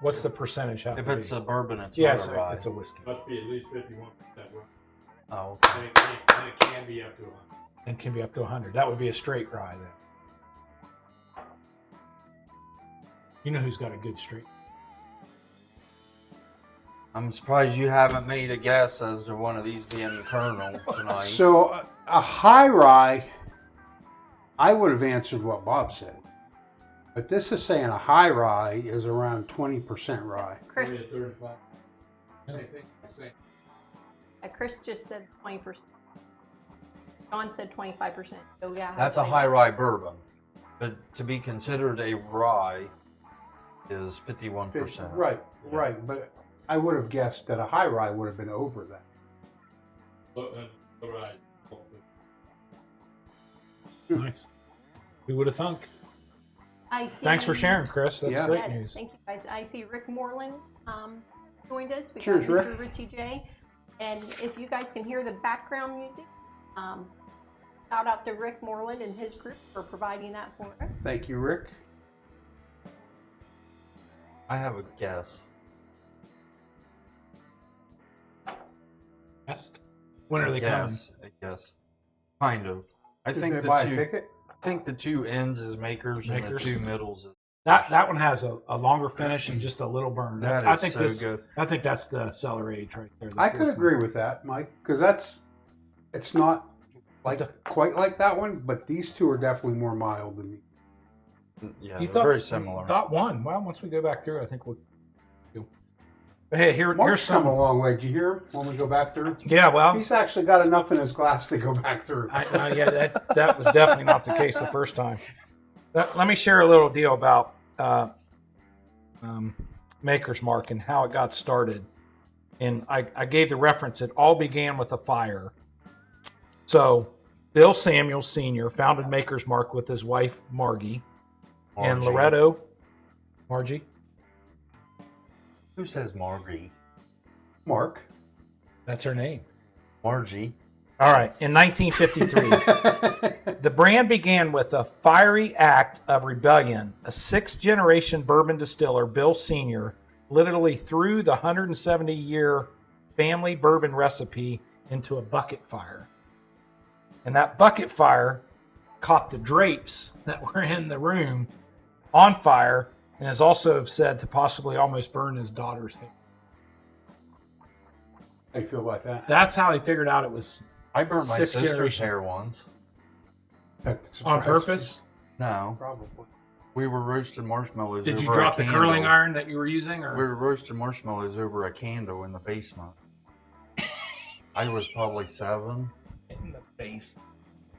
What's the percentage have If to it's be? a bourbon, it's Yes, not a rye. it's a whiskey. Must be at least 51% rye. Oh, And it can be up to 100. And can be up to 100. That would be a straight rye then. You know who's got a good straight? I'm surprised you haven't made a guess as to one of these being the Colonel tonight. So a high rye, I would have answered what Bob said. But this is saying a high rye is around 20% rye. Chris, 20 to 35. Same thing. Same. Chris just said 20%. John said 25%. So yeah, That's a high rye bourbon. But to be considered a rye is 51%. Right, right. But I would have guessed that a high rye would have been over that. Right. Nice. Who would have thunk? I see. Thanks for sharing, Chris. That's Yeah. great Yes, news. thank you guys. I see Rick Moreland joined us. We Cheers, got Mr. Rick. Richie J. And if you guys can hear the background music, shout out to Rick Moreland and his group for providing that for us. Thank you, Rick. I have a guess. Best. When are they coming? I guess. Kind of. I Did think they the buy a two. ticket? I think the two ends is makers, and the Makers. two middles is. That one has a longer finish and just a little burn. That I is think so this. good. I think that's the Cellar Age right there. the I could fourth agree one. with that, Mike, because it's not like quite like that one, but these two are definitely more mild than these. Yeah, You they're thought very similar. Thought one. Well, once we go back through, I think we'll. But hey, here's Mark's come some. a long way. Did you hear him when we go back through? Yeah, well, He's actually got enough in his glass to go back through. yeah, that was definitely not the case the first time. Let me share a little deal about Maker's Mark and how it got started. And I gave the reference. It all began with a fire. So Bill Samuels Sr. founded Maker's Mark with his wife Margie and Margie. Loretto. Margie? Who says Margie? Mark. That's her name. Margie. All right. In 1953. The brand began with a fiery act of rebellion. A sixth-generation bourbon distiller, Bill Sr., literally threw the 170-year family bourbon recipe into a bucket fire. And that bucket fire caught the drapes that were in the room on fire and is also said to possibly almost burn his daughter's hair. I feel like that. That's how he figured out it was I burnt my Sixth sister's generation. hair once. That on surprised purpose. me. No, Probably. We were roasting marshmallows. Did you over a drop the candle. curling iron that you were using? Or We were roasting marshmallows over a candle in the basement. I was probably 7. in the face?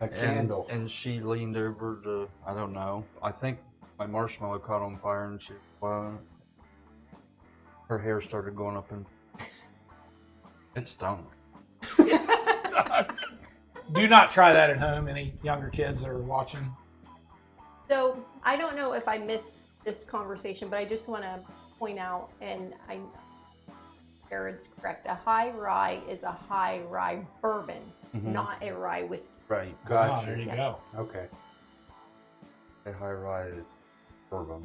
A candle. And she leaned over to, I don't know, I think my marshmallow caught on fire and she, her hair started going up and it stunk. Do not try that at home. Any younger kids that are watching? So I don't know if I missed this conversation, but I just want to point out, and I Jared's correct, a high rye is a high rye bourbon, not a rye whiskey. Right. Oh, Gotcha. there you go. Okay. A high rye bourbon.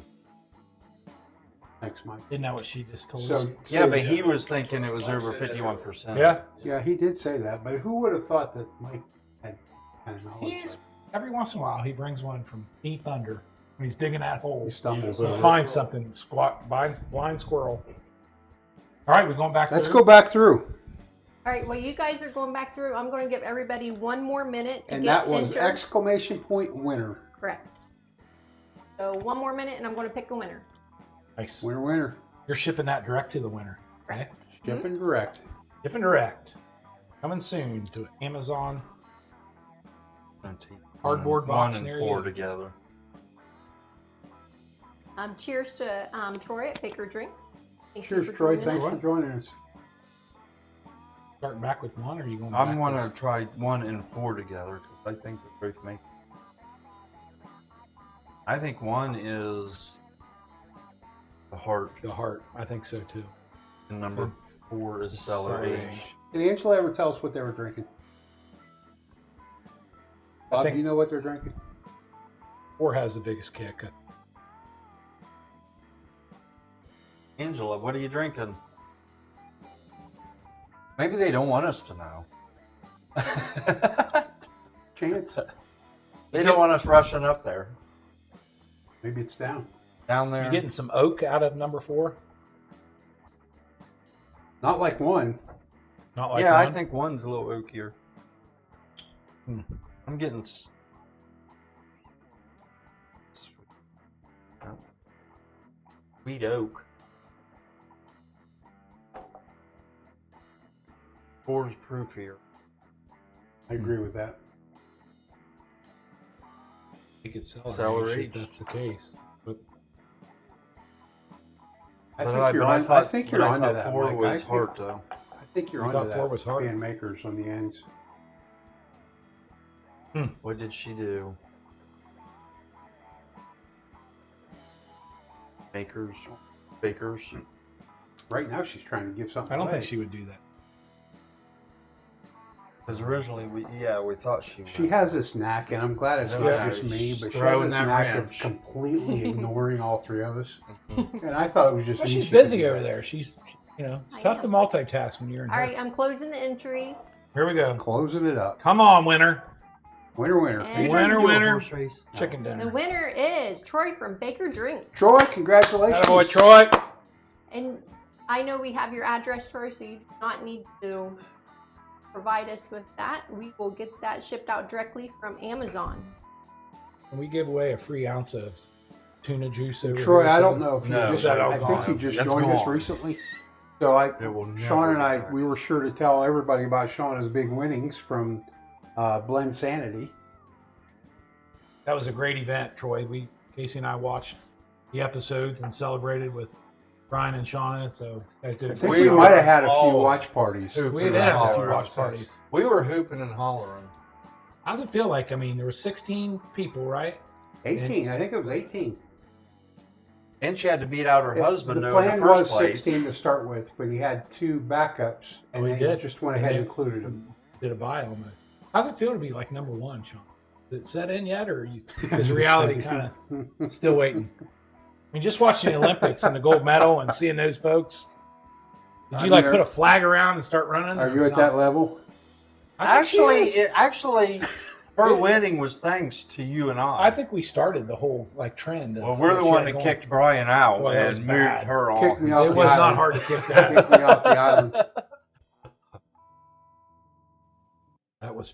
Thanks, Mike. Isn't that what she just told So us? Yeah, but he was thinking it was over 51%. Yeah. yeah, he did say that, but who would have thought that Mike had kind of knowledge? He's every once in a while he brings one from deep under when he's digging that hole. He stumbles He over. finds something. Squat blind squirrel. All right, we're going back. Let's through. go back through. All right, well, you guys are going back through. I'm going to give everybody one more minute to And get that was entered. exclamation point winner. Correct. So one more minute, and I'm going to pick a winner. Nice. Winner, winner. You're shipping that direct to the winner. Okay? Correct. Shipping direct. Shipping direct. Coming soon to Amazon. Cardboard box 1 and near 4 you. together. Cheers to Troy at Baker Drinks. Thank you Cheers, for Troy. joining Thanks us. for joining us. Starting back with one, or are you going? I'm back going to try 1 and 4 together because I think they both make. I think 1 is the heart, the heart? I think so too. and number 4 is Cellar Age. Did Angela ever tell us what they were drinking? Bob, think- do you know what they're drinking? 4 has the biggest kick. Angela, what are you drinking? Maybe they don't want us to know. Chance? They don't want us rushing up there. Maybe it's down. Down there. You getting some oak out of number 4? Not like 1. Not like yeah, I one? think 1's a little oakier. I'm getting sweet oak. 4's proofier. I agree with that. You could sell Cellar Age if Age. that's the case. But I But think you're but I on. I thought- think but you're I onto thought that, 4 Mike. was hard though. I think you're You onto thought that. 4 was hard? Being makers on the ends. What did she do? Bakers. Right now, she's trying to give something I don't away. think she would do that. Because originally we thought she would. She has this knack, and I'm glad it's Yeah, not just me, but she has throwing this that knack wrench. of completely ignoring all 3 of us. And I thought it was just Well, me. she's she could busy do over that. there. She's, it's I tough to am. multitask when you're in All here. right, I'm closing the entries. Here we go. Closing it up. Come on, winner. Winner, winner. And- Are you trying to Winner, do a winner. horse race? Chicken The dinner. winner is Troy from Baker Drinks. Troy, congratulations. Attaboy, Troy. And I know we have your address, Troy, so you do not need to provide us with that. We will get that shipped out directly from Amazon. Can we give away a free ounce of tuna juice over Troy, here, I too? don't know if you No, just. that all I think gone? you just That's joined us gone. recently. So It will never Sean and be I, back. we were sure to tell everybody about Shauna's big winnings from Blend Sanity. That was a great event, Troy. Casey and I watched the episodes and celebrated with Bryan and Shauna. So you guys did I a think great we were might have had a few all watch parties. hooping We did and have a few hollering. watch parties. We were hooping and hollering. How does it feel like? I mean, there were 16 people, right? 18, I think it was 18. And she had to beat out her husband The though in plan the first was place. 16 to start with, but he had 2 backups, and Oh, he they did? just went And ahead they- and included them. Did a buy almost. How's it feel to be like number 1, Sean? Is it set in yet, or is reality kind of still waiting? I mean, just watching the Olympics and the gold medal and seeing those folks. Did you I like mean, put a flag around and start running? Are or you at not? that level? I think she is. Actually, her winning was thanks to you and I. I think we started the whole trend. Of Well, we're the what she one had that going. kicked Brian out Boy, that was and moved bad. her off. Kicked me off It the was not island. hard to kick Kicked that. me off the island. That was.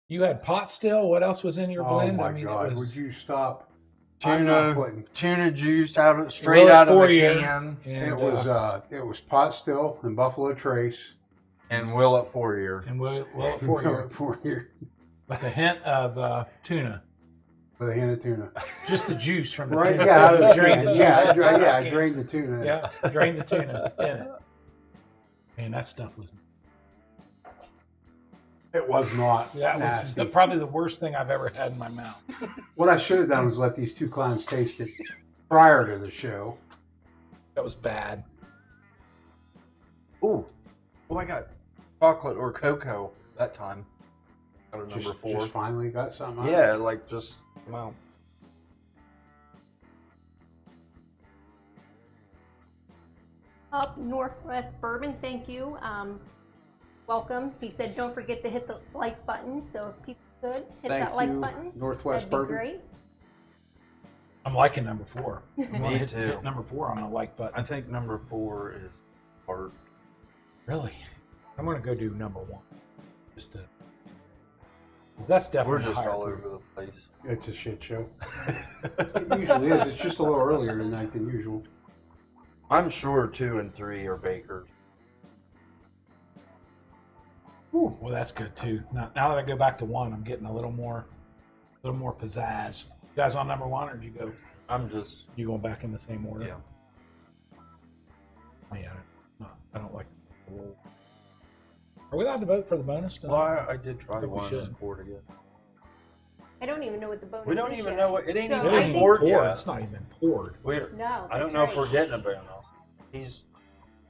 You had pot still. What else was in your Oh blend? my I mean, God! it was. Would you stop? I'm not putting. Tuna juice straight Well, out of a 4-year. can, And, It was pot still and Buffalo Trace. and will at 4-year. and we'll 4-year 4-year with a hint of tuna. with a hint of tuna. Just the juice from the Right? tuna. Yeah, out of the Drain can. the juice Yeah, out of the I can. drained the tuna. Yeah, drain the tuna in it. Man, that stuff was It was not that nasty. was probably the worst thing I've ever had in my mouth. What I should have done was let these two clowns taste it prior to the show. That was bad. Ooh, oh, I got chocolate or cocoa that time. Got a number 4. Just finally got something. Out Yeah, like just come out. Up Northwest Bourbon, thank you. Welcome. He said, don't forget to hit the like button. So if people could hit Thank that like you, button, Northwest that'd be Bourbon. great. I'm liking number 4. I'm gonna Me hit, too. hit number 4 on a like button. I think number 4 is art. Really? I'm gonna go do number 1. Just to, because that's definitely We're just higher all proof. over the place. It's a shit show. It usually is. It's just a little earlier tonight than usual. I'm sure 2 and 3 are bakers. Ooh, well, that's good too. Now that I go back to 1, I'm getting a little more pizzazz. You guys on number 1, or did you go? I'm just You going back in the same order? yeah. Oh, yeah. I don't like. Are we allowed to vote for the bonus? Well, I did try think we 1 should. and 4 to get. I don't even know what the bonus We don't is even yet. know what it ain't So It even I ain't think- poured poured. yet. It's not even poured. We're, No, I don't that's know if right. we're getting a bonus. He's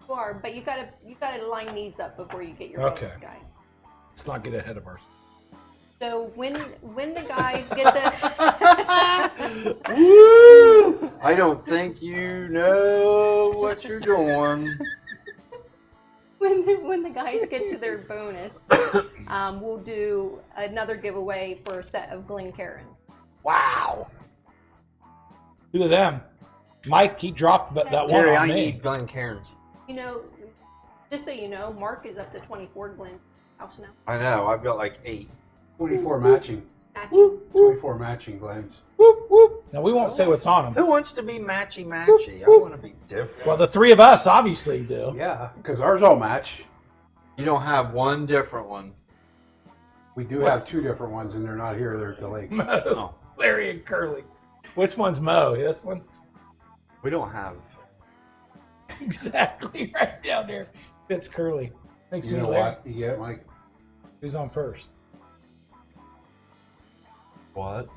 You are, but you gotta line these up before you get your Okay. bonus, guys. Let's not get ahead of ourselves. So when the guys get the Woo! I don't think you know what you're doing. when the guys get to their bonus, we'll do another giveaway for a set of Glencairns. Wow. Look at them. Mike, he dropped that one Terry, on I me. need Glencairns. You know, just so you know, Mark is up to 24 Glen house now. I know. I've got like 8. 24 matching. Matching. 24 matching blends. Whoop, whoop. Now, we won't say what's on them. Who wants to be matchy matchy? I want to be different. Well, the 3 of us obviously do. Yeah, because ours all match. You don't have one different one. We do have 2 different ones, and they're not here. They're at the lake. Mo, No, Larry, and Curly. Which one's Mo? This one? we don't have. Exactly. Right down there. It's Curly. Thanks, You me, know Larry. what? You get it, Mike? Who's on first? What?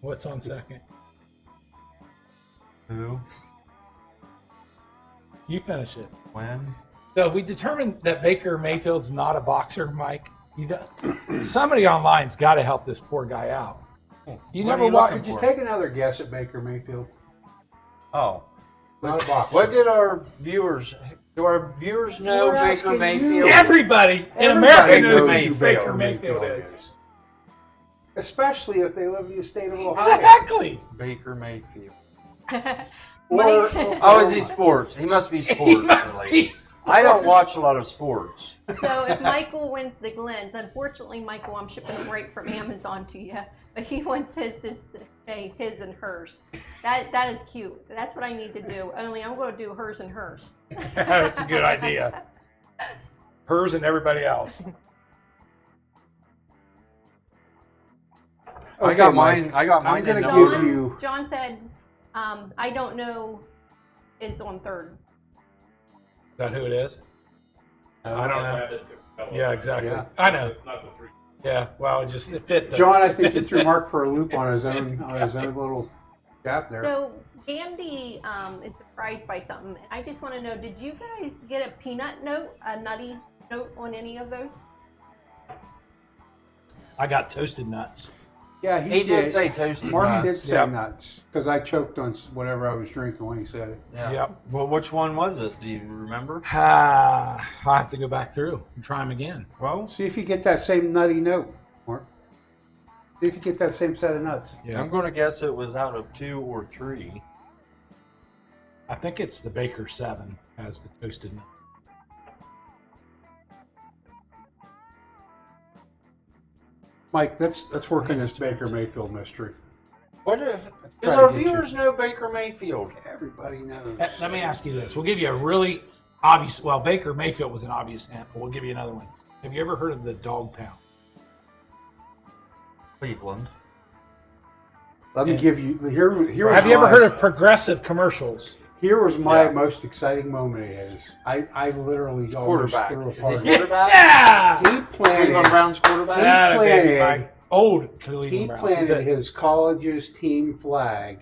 What's on second? Who? You finish it. When? So if we determine that Baker Mayfield's not a boxer, Mike, somebody online's got to help this poor guy out. You What never are you watch. looking Could you for? take another guess at Baker Mayfield? Oh. Not a boxer. What did our viewers? Do our viewers know We're Baker asking you. Mayfield? Everybody in Everybody America knows who who Baker Mayfield is. Especially if they live in the state of Ohio. Exactly. Baker Mayfield. Or, Oh, is he sports? He must be sports. He must be I don't watch a lot of sports. So if Michael wins the Glens, unfortunately, Michael, I'm shipping them right from Amazon to you, but he wants his to say his and hers. That is cute. That's what I need to do. Only I'm going to do hers and hers. That's a good idea. Hers and everybody else. I got Mike. mine. I got I'm mine. gonna in give order. you- John said, I don't know, is on third. Is that who it is? I don't know. Added to Cellar Yeah, Age. exactly. Yeah. I know. Not the 3. Yeah. Well, it fit. John, I think you threw Mark for a loop on his own little gap there. So Gandhi is surprised by something. I just want to know, did you guys get a peanut note, a nutty note on any of those? I got toasted nuts. Yeah, He did say toasted Mark did nuts. say Yeah. nuts because I choked on whatever I was drinking when he said it. Yeah. Yep. Well, which one was it? Do you remember? I'll have to go back through and try them again. Well, See if you get that same nutty note, Mark. See if you get that same set of nuts. Yeah. I'm going to guess it was out of 2 or 3. I think it's the Baker 7 has the toasted nut. Mike, let's work on this Baker Mayfield mystery. Does Try our to get you- viewers know Baker Mayfield? Everybody knows. Let me ask you this. We'll give you a really obvious, well, Baker Mayfield was an obvious hint, but we'll give you another one. Have you ever heard of the Dog Pound? Cleveland. Let me give you here. Have you ever heard of Progressive commercials? Here was my Yeah. most exciting moment. Is I literally almost Quarterback. threw a Is he party. quarterback? Yeah! He Cleveland planted. Browns quarterback? That a big planted- Mike. Old He Cleveland Browns. Is planted it? his college's team flag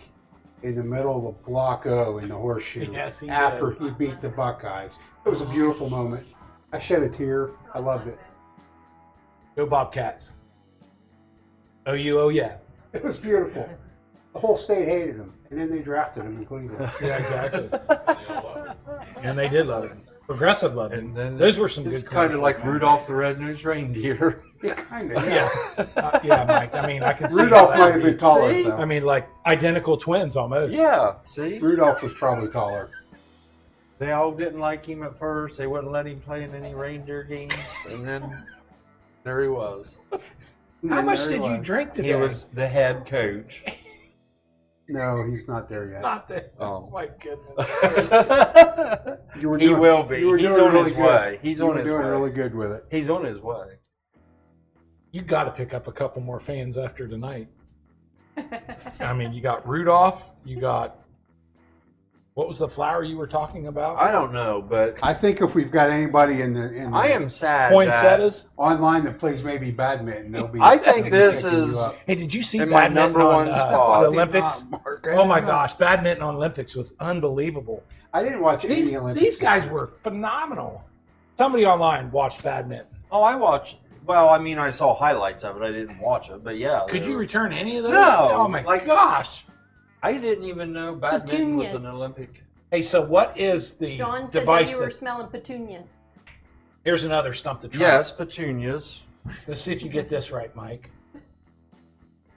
in the middle of Block O in the horseshoe Yes, he after did. he beat the Buckeyes. It was a beautiful moment. I shed a tear. I loved it. Go Bobcats. Oh yeah. It was beautiful. The whole state hated him, and then they drafted him in Cleveland. Yeah, exactly. And they did love him. Progressive loved him. And then Those were some it's good kind of commercials. like Rudolph the Red-Nosed Reindeer. Yeah, kind of. Yeah. Yeah, Mike. I mean, I can see Rudolph how might that have would been taller, See? though. I mean, like identical twins almost. Yeah, see? Rudolph was probably taller. They all didn't like him at first. They wouldn't let him play in any reindeer games. And then there he was. How much There he did you was. drink today? He was the head coach. No, he's not there yet. Not the. Oh. My goodness. You were He will be. You were He's doing on really his good. way. He's You on were his doing way. really good with it. He's on his way. You got to pick up a couple more fans after tonight. I mean, you got Rudolph. You got. What was the flower you were talking about? I don't know, but I think if we've got anybody in the I am sad. that Poinsettias. online that plays maybe badminton, they'll be. I think they'll be this picking you is- up. Hey, did you see In my badminton number on one spot. the I did Olympics? not, Mark. I Oh did my not. gosh, badminton on Olympics was unbelievable. I didn't watch These any Olympics. these guys were phenomenal. Somebody online watched badminton. Oh, I watched. Well, I mean, I saw highlights of it. I didn't watch it, but yeah. Could they you were- return any of those? No, Oh my like- gosh. I didn't even know badminton was an Petunias. Olympic. Hey, so what is the John said that device you were that? smelling petunias. Here's another stump to try. Yes, petunias. Let's see if you get this right, Mike.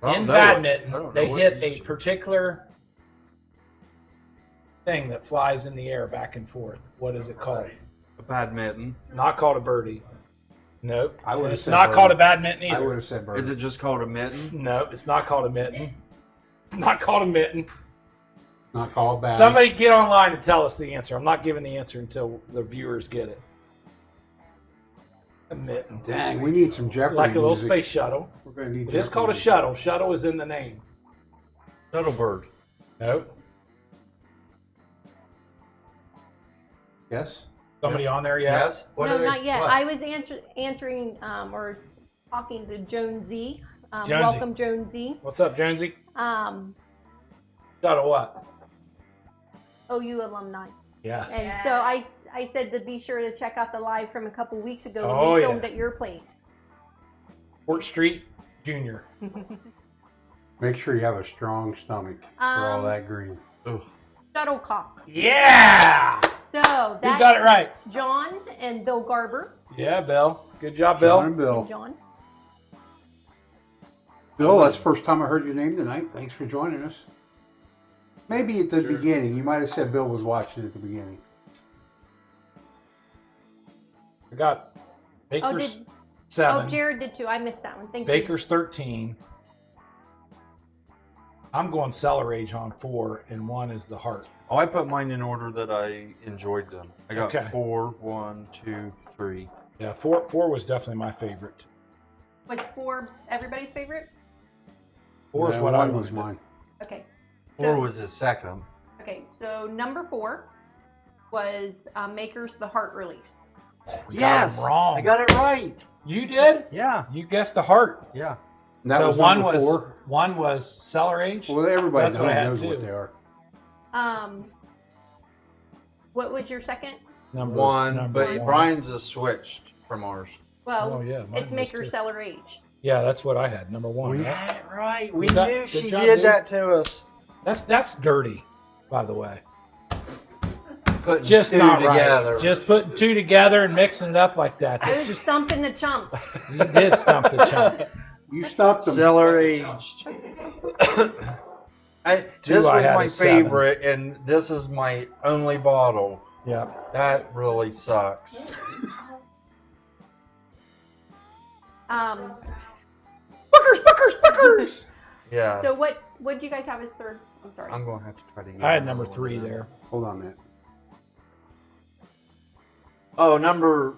I don't In know it. I badminton, don't they know what hit these a two- particular thing that flies in the air back and forth. What is it called? Badminton. It's not called a birdie. Nope. I would've It's said not birdie. called a badminton I either. would have said bird. Is it just called a mitten? No, it's not called a mitten. It's not called a mitten. not called bad? Somebody get online and tell us the answer. I'm not giving the answer until the viewers get it. A mitten. Dang, we need some Jeopardy Like a little music. space shuttle. We're gonna need. It is Jeopardy called a music. shuttle. Shuttle is in the name. Shuttlebird. Nope. Yes. Somebody on there yet? Yes. What no, are they- not yet. what? I was answering or talking to Jonesy. Jonesy. Welcome, Jonesy. What's up, Jonesy? Um, Shuttle what? OU alumni. Yes. And so I said to be sure to check out the live from a couple weeks ago when Oh, we yeah. filmed at your place. Fort Street Junior. Make sure you have a strong stomach for all that green. Ugh. Shuttlecock. Yeah! So You that got it right. John and Bill Garber. Yeah, Bill. Good job, John Bill. and Bill. And John. Bill, that's the first time I heard your name tonight. Thanks for joining us. Maybe at the beginning, you might have said Bill was watching at the beginning. I got Oh, Baker's did 7. Jared did too. I missed that one. Thank you. Baker's 13. I'm going Cellar Age on 4, and 1 is the heart. Oh, I put mine in order that I enjoyed them. I got Okay. 4, 1, 2, 3. Yeah, 4 was definitely my favorite. Was 4 everybody's favorite? 4 is No, what I one was wanted. mine. Okay. 4 So- was his second. Okay, so number 4 was Maker's The Heart Release. Yes, wrong. I got it right. You did? Yeah, You guessed the heart. yeah. That so was one number was 4. 1 was Cellar Age. Well, everybody that's what I had knows too. what they are. What was your second? Number But one. Brian's is switched from ours. Well, Oh, yeah, mine it's was Maker too. Cellar Age. Yeah, that's what I had. Number 1. We right? had it right. We You got- knew good she job, did dude. that to us. That's dirty, by the way. Putting Just two not together. right. Just putting 2 together and mixing it up like that. I That's was just stumping the chumps. you did stump the chump. You stumped them. Cellar aged. This I was had my a 7. favorite, and this is my only bottle. Yeah. That really sucks. Bookers. Yeah. So what what did you guys have as third? I'm sorry. I'm gonna have to try to get I had another number 3 one. there. Hold on a minute. Oh, number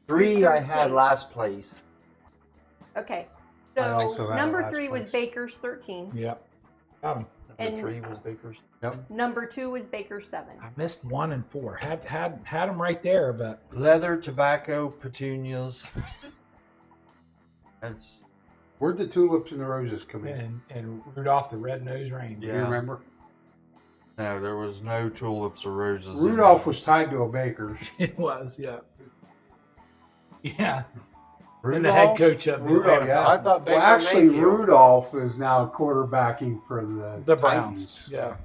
3 I Third had place. last place. Okay. I also So had number last 3 was place. Baker's 13. Yep. Got 'em. Number And- 3 was Baker's. Yep. Number 2 was Baker's 7. I missed 1 and 4. Had them right there, but Leather, tobacco, petunias. That's Where'd the tulips and the roses come in? and Rudolph the Red-Nosed Reindeer. Do you Yeah. remember? no, there was no tulips or roses. in Rudolph those. was tied to a baker's. It was, yeah. Yeah. Rudolph? And the head coach of the Rudolph, Atlanta yeah. I thought Baker Well, actually, Mayfield. Rudolph is now quarterbacking for the Browns. Titans. Yeah.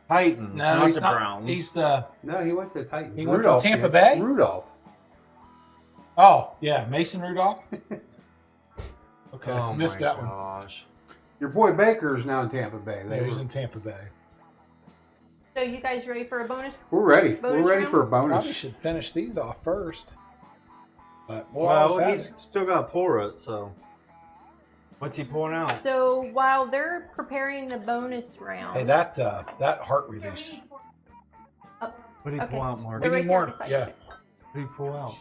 Titans, No, not he's the not. Browns. He's the. No, he went to the Titans. He went Rudolph from Tampa did. Bay? Rudolph. Oh, yeah. Mason Rudolph. Okay. Oh Missed my that one. gosh. Your boy Baker is now in Tampa Bay. Yeah, he's in Tampa Bay. So you guys ready for a bonus? We're ready. Bonus We're ready round? for a Probably bonus. should finish these off first. But Well, he's still got to pour it, so. What's he pouring out? So while they're preparing the bonus round, hey, that heart release. What did he Okay. pull out, Mark? they're We right need there more. beside Yeah. you. What did he pull out?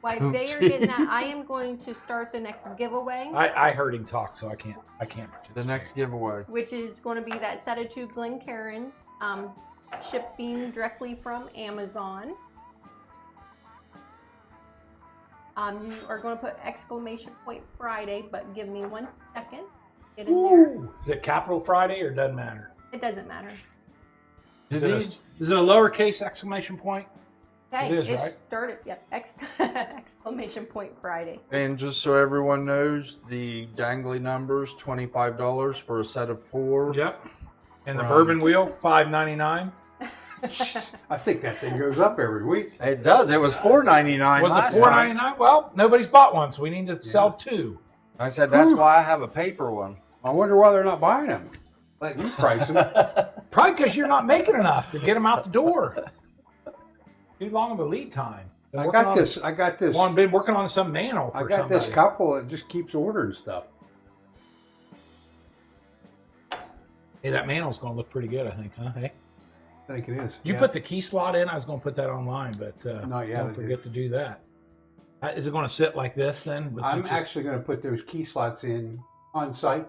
While they are getting that, I am going to start the next giveaway, I heard him talk, so I can't participate. The next giveaway. which is going to be that set of 2 Glencairn, shipping directly from Amazon. You are going to put exclamation point Friday, but give me 1 second. Get in there. Ooh, is it Capital Friday or doesn't matter? It doesn't matter. Is it a lowercase exclamation point? Okay, It is, it's right? started. Yep, exclamation point Friday. And just so everyone knows, the dangly numbers, $25 for a set of 4. Yep. And the Right. bourbon wheel, $5.99. I think that thing goes up every week. It does. It was $4.99. Was it last time. $4.99? Well, nobody's bought one, so we need to sell 2. I said that's why I have a paper one. I wonder why they're not buying them. Let you price them. Probably because you're not making enough to get them out the door. Too long of a lead time. Been I working got on- this. I got this. Well, I've been working on some mantle for I got this somebody. couple that just keeps ordering stuff. Hey, that mantle's going to look pretty good, I think, huh? Hey, I think it is. did you put the key slot in? I was going to put that online, but Not yet, don't I forget to do that. Is it going to sit like this then? with I'm such a- actually going to put those key slots in on site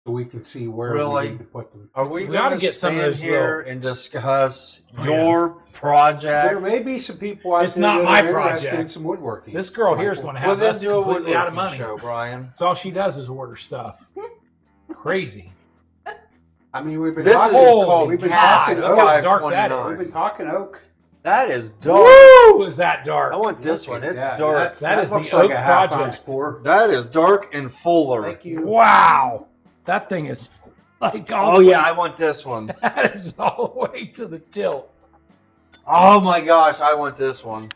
so we can see where Really? we need to put them. Are we, We ought to gonna get some of stand those here little- and discuss Oh, your project? There may be some people out It's there not that my are interested project. in some woodworking. This girl here is going to have Well, then us do a completely out of woodworking money. show, Brian. That's all she does is order stuff. Crazy. I mean, we've been This is talking. called we've been Cask talking Look how oak. dark that is. We've been talking oak. That is dark. Woo! Is that dark? I want this one. It's Yeah, dark. That is the looks like oak a half project. ounce pour. That is dark and fuller. Thank you. Wow. That thing is like all Oh the yeah, way- I want this one. That is all the way to the tilt. Oh my gosh, I want this one.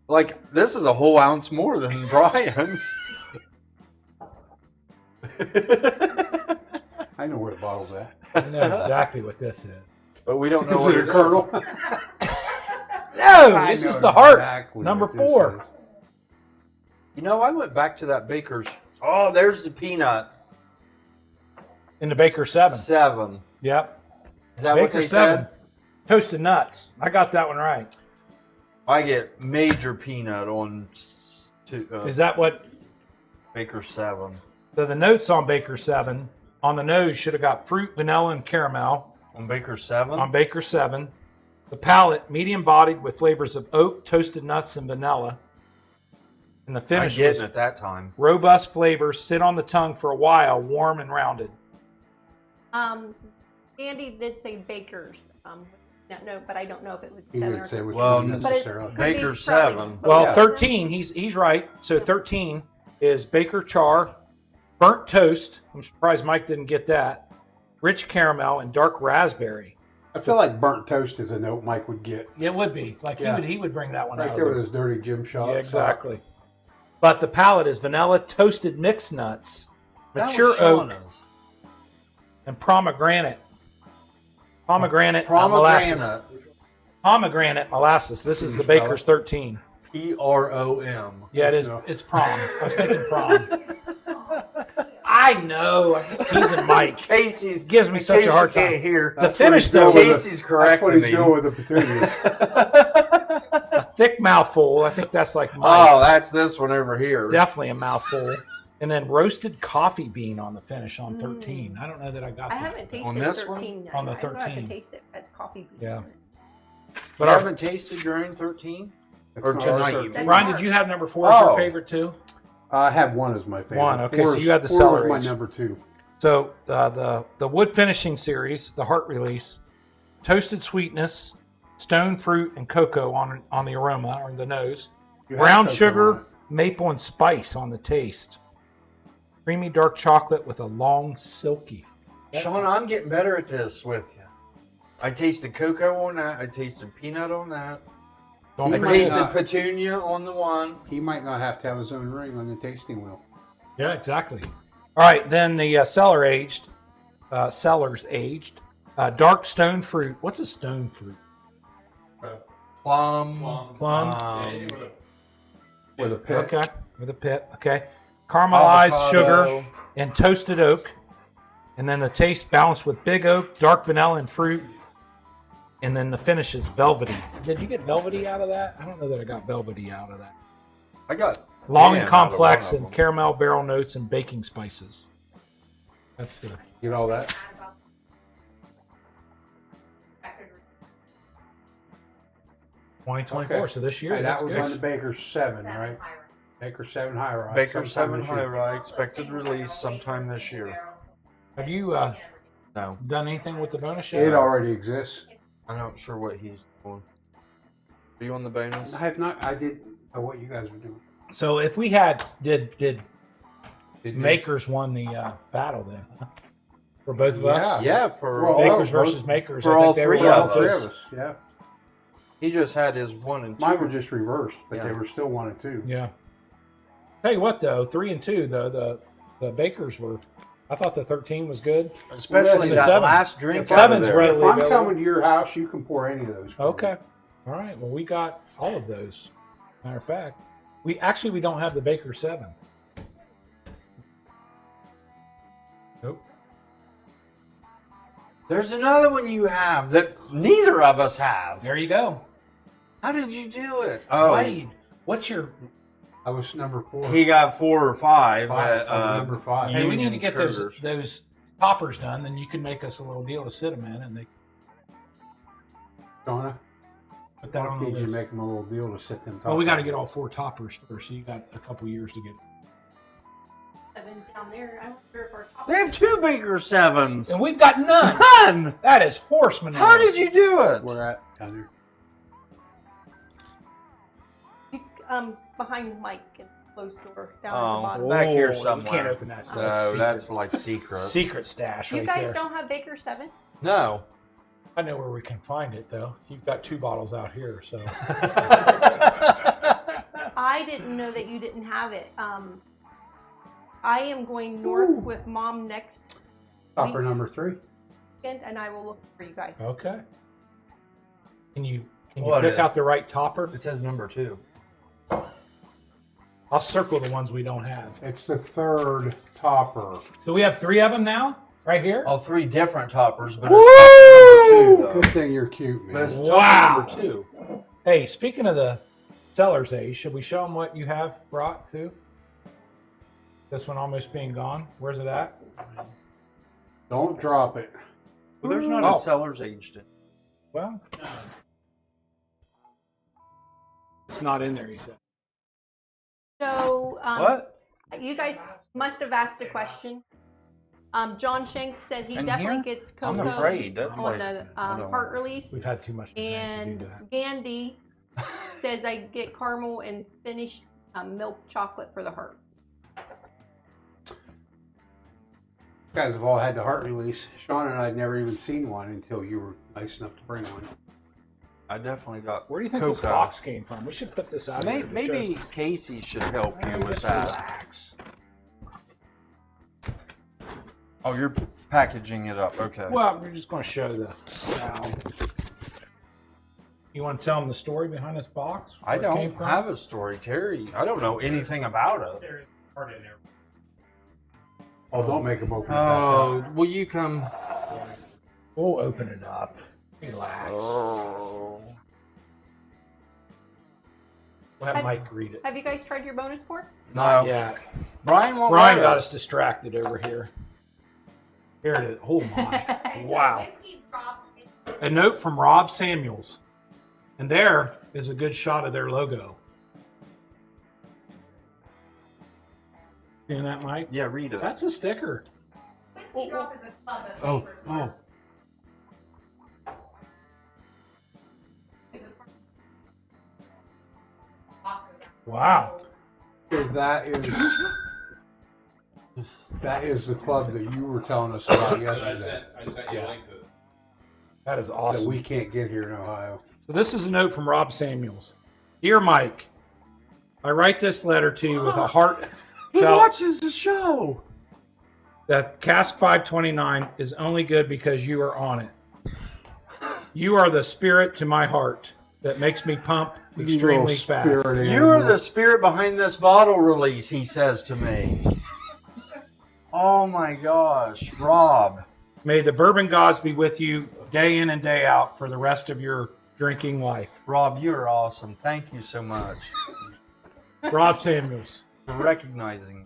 Like, this is a whole ounce more than Brian's. I know where the bottle's at. I know exactly what this is. But we don't know Is what it a kernel? No, I this know is the heart. exactly Number what this 4. is. You know, I went back to that baker's. Oh, there's the peanut. In the Baker 7. 7. Yep. Is that what Baker they 7. said? Toasted nuts. I got that one right. I get major peanut on Is that what? Baker 7. So the notes on Baker 7 on the nose should have got fruit, vanilla, and caramel. On Baker 7? On Baker 7. The palate, medium bodied with flavors of oak, toasted nuts, and vanilla. And the I finish get was it at that time. robust flavors, sit on the tongue for a while, warm and rounded. Andy did say Baker's. No, but I don't know if it was He 7 didn't or say which Well, one But it necessarily. could Baker be 7. probably- Well, yeah. 13, he's right. So 13 is Baker Char, burnt toast. I'm surprised Mike didn't get that. Rich caramel and dark raspberry. I feel like burnt toast is a note Mike would get. It would be like Yeah. he would bring that one Right out. there of with his dirty gym shop. yeah, exactly. But the palate is vanilla, toasted mixed nuts, That mature was showing oak, us. and pomegranate. Pomegranate, molasses. Pomegranate. Pomegranate molasses. This is the Baker's 13. PROM. Yeah, it is. No. It's prom. I was thinking prom. I know. I'm just teasing Mike. Casey's Gives me such a hard can't time. hear. The finish, though, Casey's That's correcting what he's me. doing with the petunias. a thick mouthful. I think that's like Mike. Oh, that's this one over here. Definitely a mouthful. And then roasted coffee bean on the finish on 13. I don't know that I got I that. haven't tasted On this one? 13 yet. On the I have to 13. taste it. That's coffee bean. Yeah. But I haven't tasted your own 13? Or That's tonight not- you That's Ryan, Mark's. did you have number 4 as your Oh. favorite too? I have one as my favorite. One, okay, Four so is- you had the four Cellar was my Age. number 2. So the wood finishing series, the heart release, toasted sweetness, stone fruit, and cocoa on the aroma or the nose, You have brown cocoa on sugar, it. maple, and spice on the taste, creamy dark chocolate with a long silky. Sean, I'm getting better at this with you. I tasted cocoa on that. I tasted peanut on that. Don't I might forget- tasted not. petunia on the one. He might not have to have his own ring on the tasting wheel. Yeah, exactly. All right, then the cellar aged, cellars aged, dark stone fruit. What's a stone fruit? Plum. Plum. With a pit. Okay, with a pit. Okay, caramelized Avocado. sugar and toasted oak, and then the taste balanced with big oak, dark vanilla, and fruit, and then the finish is velvety. Did you get velvety out of that? I don't know that I got velvety out of that. I got Long jam and out of complex, one of and them. caramel barrel notes and baking spices. That's the Get all that? 2024. Okay. So this year, Hey, that's that was good. on the Baker 7, right? Baker 7 high rise. Baker sometime 7 this year. High Rye expected release sometime this year. Have you No, done anything with the bonus yet? It already exists. I'm not sure what he's doing. Are you on the bonus? I have not. I did what you guys were doing. So if we had did Did you? Makers won the battle then huh? For both of Yeah. us? Yeah, for Well, Bakers both- versus Makers. for I think all they were three All of both three us. of us. Yeah. he just had his 1 and 2. Mine were just reversed, but Yeah. they were still 1 and 2. Yeah. Tell you what though, 3 and 2 though the Bakers were. I thought the 13 was good. Especially The that seven. last drink. If out of Seven's there. readily If I'm available. coming to your house, you can pour any of those. for me. Okay. All right. Well, we got all of those. Matter of fact, we don't have the Baker 7. Nope. There's another one you have that neither of us have. There you go. How did you do it? Why do you, what's your? I was number 4. he got 4 or 5. Five. at, I was number 5. Hey, we need to Union get Cougars. those toppers done. Then you can make us a little deal to sit them in, and they Donna, put that on the did you list. make them a little deal to sit them? Well, we got to top get all 4 toppers first. So you got a couple years to get. 7 down there. I wonder if our top. They have 2 Baker 7s. And we've got none. None. That is horseman. How did you do it? Where at down there? Behind Mike and closed door down Oh, at the bottom. back here You somewhere. can't open that. So No, that's like secret. secret stash You right guys there. don't have Baker 7? No. I know where we can find it though. You've got 2 bottles out here, so. I didn't know that you didn't have it. I am going north with Mom next Topper number 3. weekend, and I will look for you guys. Okay. Can you What pick is? out the right topper? It says number 2. I'll circle the ones we don't have. It's the 3rd topper. So we have 3 of them now, right here. All 3 different toppers, but Woo! it's topper number 2 Good though. thing you're cute, But man. it's Wow. topper number 2. Hey, speaking of the Cellar's Age, should we show them what you have brought too? This one almost being gone. Where's it at? Don't drop it. Well, there's not Oh. a Cellar's Aged in. Well, it's not in there. He said. So, What? you guys must have asked a question. John Shank said he In definitely here? gets I'm cocoa afraid. That's on like, the I don't heart know. release. We've had too much to And do that. Gandhi says I get caramel and finished milk chocolate for the heart. You guys have all had the heart release. Sean and I had never even seen one until you were nice enough to bring one. I definitely got. Where do you think cocoa. this box came from? We should put this out. Maybe, here to maybe show. Casey should help you with Just that. relax. Oh, you're packaging it up. Okay. Well, we're just going to show the. You want to tell them the story behind this box? I Where it came don't from? have a story, Terry. I don't know anything about it. There's part in there. Oh, don't make them open it back up. Oh, will you come? We'll open it up. Relax. Oh. We'll have Mike read it. Have you guys tried your bonus port? No. Yeah. Brian won't Brian let got us. us distracted over here. Here it is. Oh my. Wow. A note from Rob Samuels. And there is a good shot of their logo. Seeing that, Mike? Yeah, read it. That's a sticker. Whiskey Drop is a club of Oh, papers. oh. Wow. So that is the club that you were telling us about I yesterday sent you a link to it. That is that awesome. we can't get here in Ohio. So this is a note from Rob Samuels. Dear Mike, I write this letter to you with a heart He watches the show. that Cask 529 is only good because you are on it. You are the spirit to my heart that makes me pump You extremely little fast. spirit You are animal. the spirit behind this bottle release, he says to me. Oh my gosh, Rob. May the bourbon gods be with you day in and day out for the rest of your drinking life. Rob, you're awesome. Thank you so much Rob Samuels. for recognizing.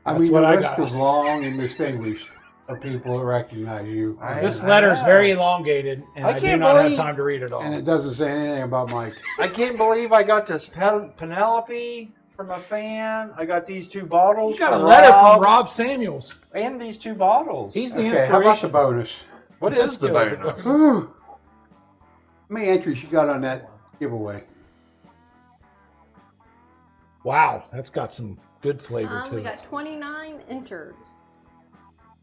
I That's mean, what the I list got. is long and distinguished of people that recognize you. This I letter is know. very elongated, and I I do can't not believe- have time to read it all. And it doesn't say anything about Mike. I can't believe I got this Penelope from a fan. I got these two bottles. You got a from letter from Rob Samuels. And these two bottles. He's the Okay, how about the inspiration. bonus? What Let's is the do it. bonus? Whew. How many entries you got on that giveaway? Wow, that's got some good flavor to We it. got 29 enters.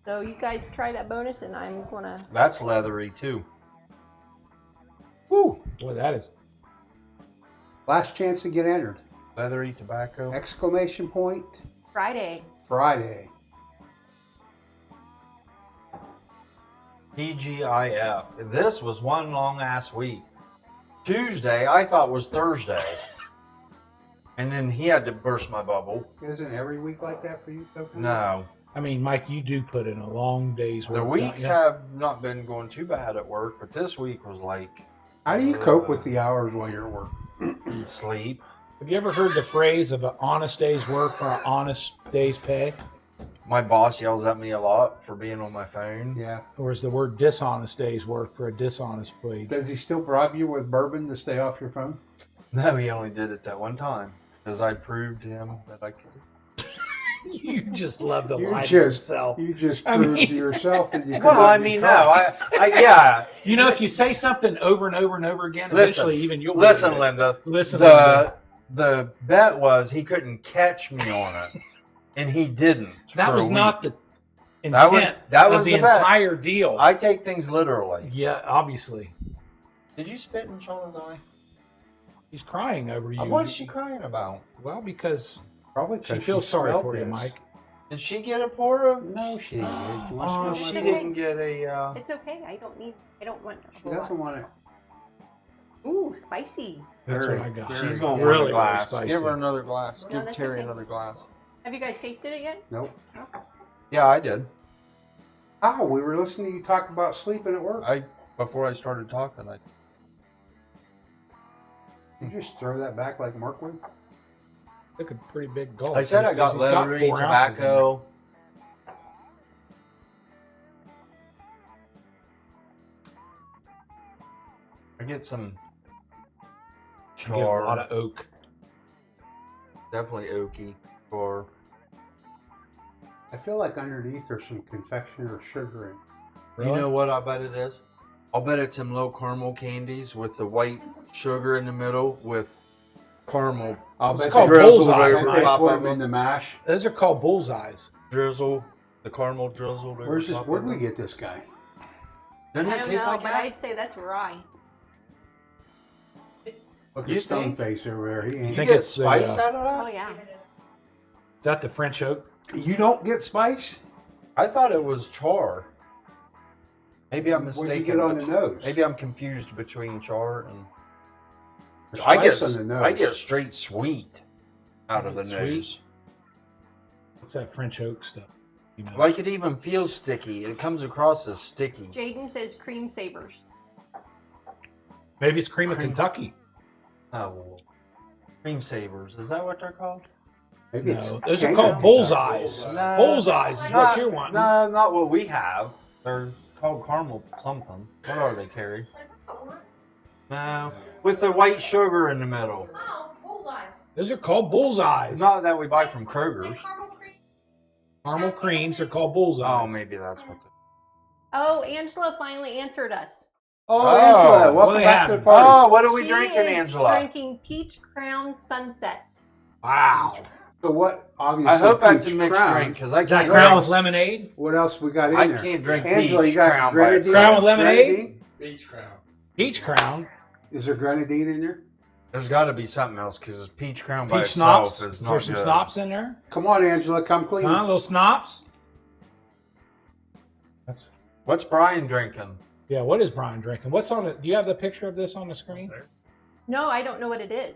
So you guys try that bonus, and I'm gonna. That's leathery too. Woo. Boy, that is. Last chance to get entered. Leathery tobacco. Exclamation point. Friday. Friday. TGIF. This was one long ass week. Tuesday I thought was Thursday. And then he had to burst my bubble. Isn't every week like that for you, Coco? No. I mean, Mike, you do put in a long day's work. The don't weeks you? have not been going too bad at work, but this week was like How do you cope with the hours while you're at work? sleep. Have you ever heard the phrase of an honest day's work for an honest day's pay? My boss yells at me a lot for being on my phone. Yeah. Or is the word dishonest day's work for a dishonest wage? Does he still bribe you with bourbon to stay off your phone? No, he only did it that one time because I proved to him that I could. You just love to You lie to just- yourself. You just I proved mean- to yourself that you could Well, not I be mean, caught. no, yeah. You know, if you say something over and over and over again, Listen, eventually even you'll Listen, believe it. Linda. Listen, Linda. The bet was he couldn't catch me on it, and he didn't. That for was a not week. the That was- intent that of was the the bet. entire deal. I take things literally. Yeah, obviously. Did you spit in Shauna's eye? He's crying over you. What is she crying about? Well, because Probably she 'cause feels sorry smelled for you, this. Mike. Did she get a pour of? No, she didn't. You want Oh, to she smell my didn't get a. It's okay. I don't want. She doesn't want it. Ooh, spicy. That's Very, what I got. very She's gonna Really, want a glass. really Give spicy. her another glass. No, Give that's Terry okay. another glass. Have you guys tasted it yet? Nope. Yeah, I did. Oh, we were listening to you talk about sleeping at work. Before I started talking, You just throw that back like Mark would? Took a pretty big gulp. I said I got He's got leathery 4 ounces in there. tobacco. I get some You get a lot char, of oak. definitely oaky char. I feel like underneath there's some confection or sugar in. You Really? know what I bet it is? I'll bet it's some low caramel candies with the white sugar in the middle with caramel. I'll It's bet called drizzled bullseyes, over They top put of them in them. the mash. Those are called bullseyes. Drizzle, the caramel drizzled over Where's this? top Where'd of we them. get this guy? Doesn't I it don't taste know, like but that? I'd say that's rye. It's, Look You at Stone think? Face over there. He You ain't. think get it's the, spice out of oh that? yeah. Is that the French oak? You don't get spice? I thought it was char. Maybe I'm What'd mistaken. you get on the nose? Maybe I'm confused between char and. There's I get spice on the nose. I get straight sweet out of You the get sweet? nose. It's that French oak stuff. You know. Like it even feels sticky. It comes across as sticky. Jaden says cream savers. Maybe it's cream of Cream. Kentucky. Oh, cream savers. Is that what they're called? Maybe No, those are candy. called bullseyes. No. Bullseyes is what you're wanting. No, not what we have. They're called caramel something. What are they, Terry? No, with the white sugar in the middle. Oh, bullseye. Those are called bullseyes. Not that we buy from Kroger's. Caramel creams are called bullseyes. Oh, maybe that's what. Oh, Angela finally answered us. Oh, Oh, Angela, what welcome they back have? to the party. Oh, what are we She drinking, is Angela? Drinking Peach Crown Sunsets. Wow. So what? Obviously, I hope that's a peach mixed crown. drink because I Is that can't crown drink. with lemonade? What else we got in I there? can't drink Angela, peach you got crown by grenadine? itself. Crown with lemonade? Grenadine? Beach crown. Peach crown. Is there grenadine in there? There's got to be something else because peach crown by Peach itself schnapps. is Is not there some good. schnapps in there? Come on, Angela, come clean. Huh? Little schnapps? That's, What's Bryan drinking? yeah, what is Bryan drinking? What's on it? Do you have the picture of this on the screen? No, I don't know what it is.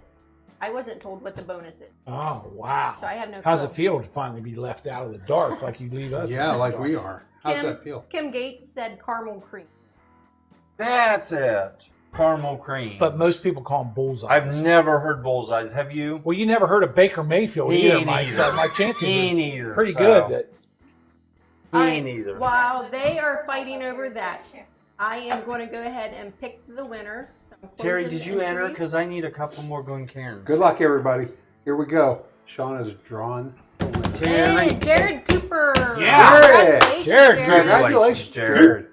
I wasn't told what the bonus is, Oh, wow. so I have no How's clue. it feel to finally be left out of the dark like you leave us? Yeah, in the like dark? we are. How's Kim, that feel? Kim Gates said caramel cream. That's it. Caramel cream. But most people call them bullseyes. I've never heard bullseyes. Have you? Well, you never heard of Baker Mayfield Me either, Mike. So neither. my chances Me are neither. pretty so. good. That All Me right, neither. While they are fighting over that, I am going to go ahead and pick the winner. So I'm Terry, closing did you enter? entries. Because I need a couple more Glencairns. Good luck, everybody. Here we go. Sean has drawn. Terry. Hey, Jared Cooper. Yeah. Congratulations, Jared, Jared. Congratulations, Jared.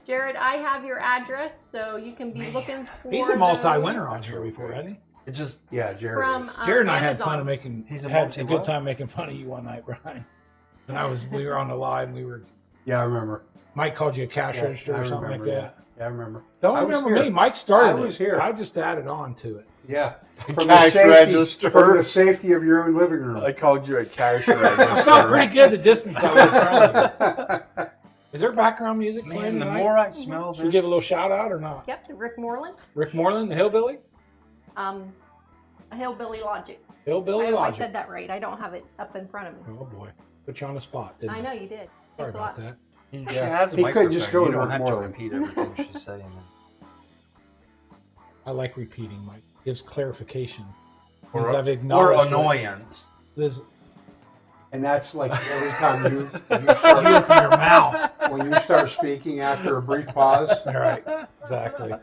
Jared, I have your address, so you can be looking for he's a multi-winner those on here before, hasn't he? It just Yeah, Jared. from is. Jared and I had Amazon. fun of making. He's a had a multi good what? time making fun of you one night, Brian. And we were on the live. And we were. Yeah, I remember. Mike called you a cash Yeah, register I or something like remember that. Yeah, I remember. Don't I was remember here. me. Mike started I was it. here. I just added on to it. Yeah. Cash register. From the safety of your own living room. I called you a cash I register. felt pretty good the distance I was from you. Is there background music playing Man, the tonight? more I smell this, Should we give a little shout out or not? Yep, the Rick Moreland. Rick Moreland, the Hillbilly? A Hillbilly Logic. Hillbilly I hope I Logic. said that right. I don't have it up in front of me. Oh boy. Put you on the spot, didn't I I? know you did. Sorry Thanks a about lot. that. she has a He couldn't just go microphone. with You don't Rick have Moreland. to repeat everything she's saying. I like repeating, Mike. Gives clarification. Or, Means I've or acknowledged it. annoyance. There's And that's like every time you you open your mouth. when you start speaking after a brief pause, All right. Exactly.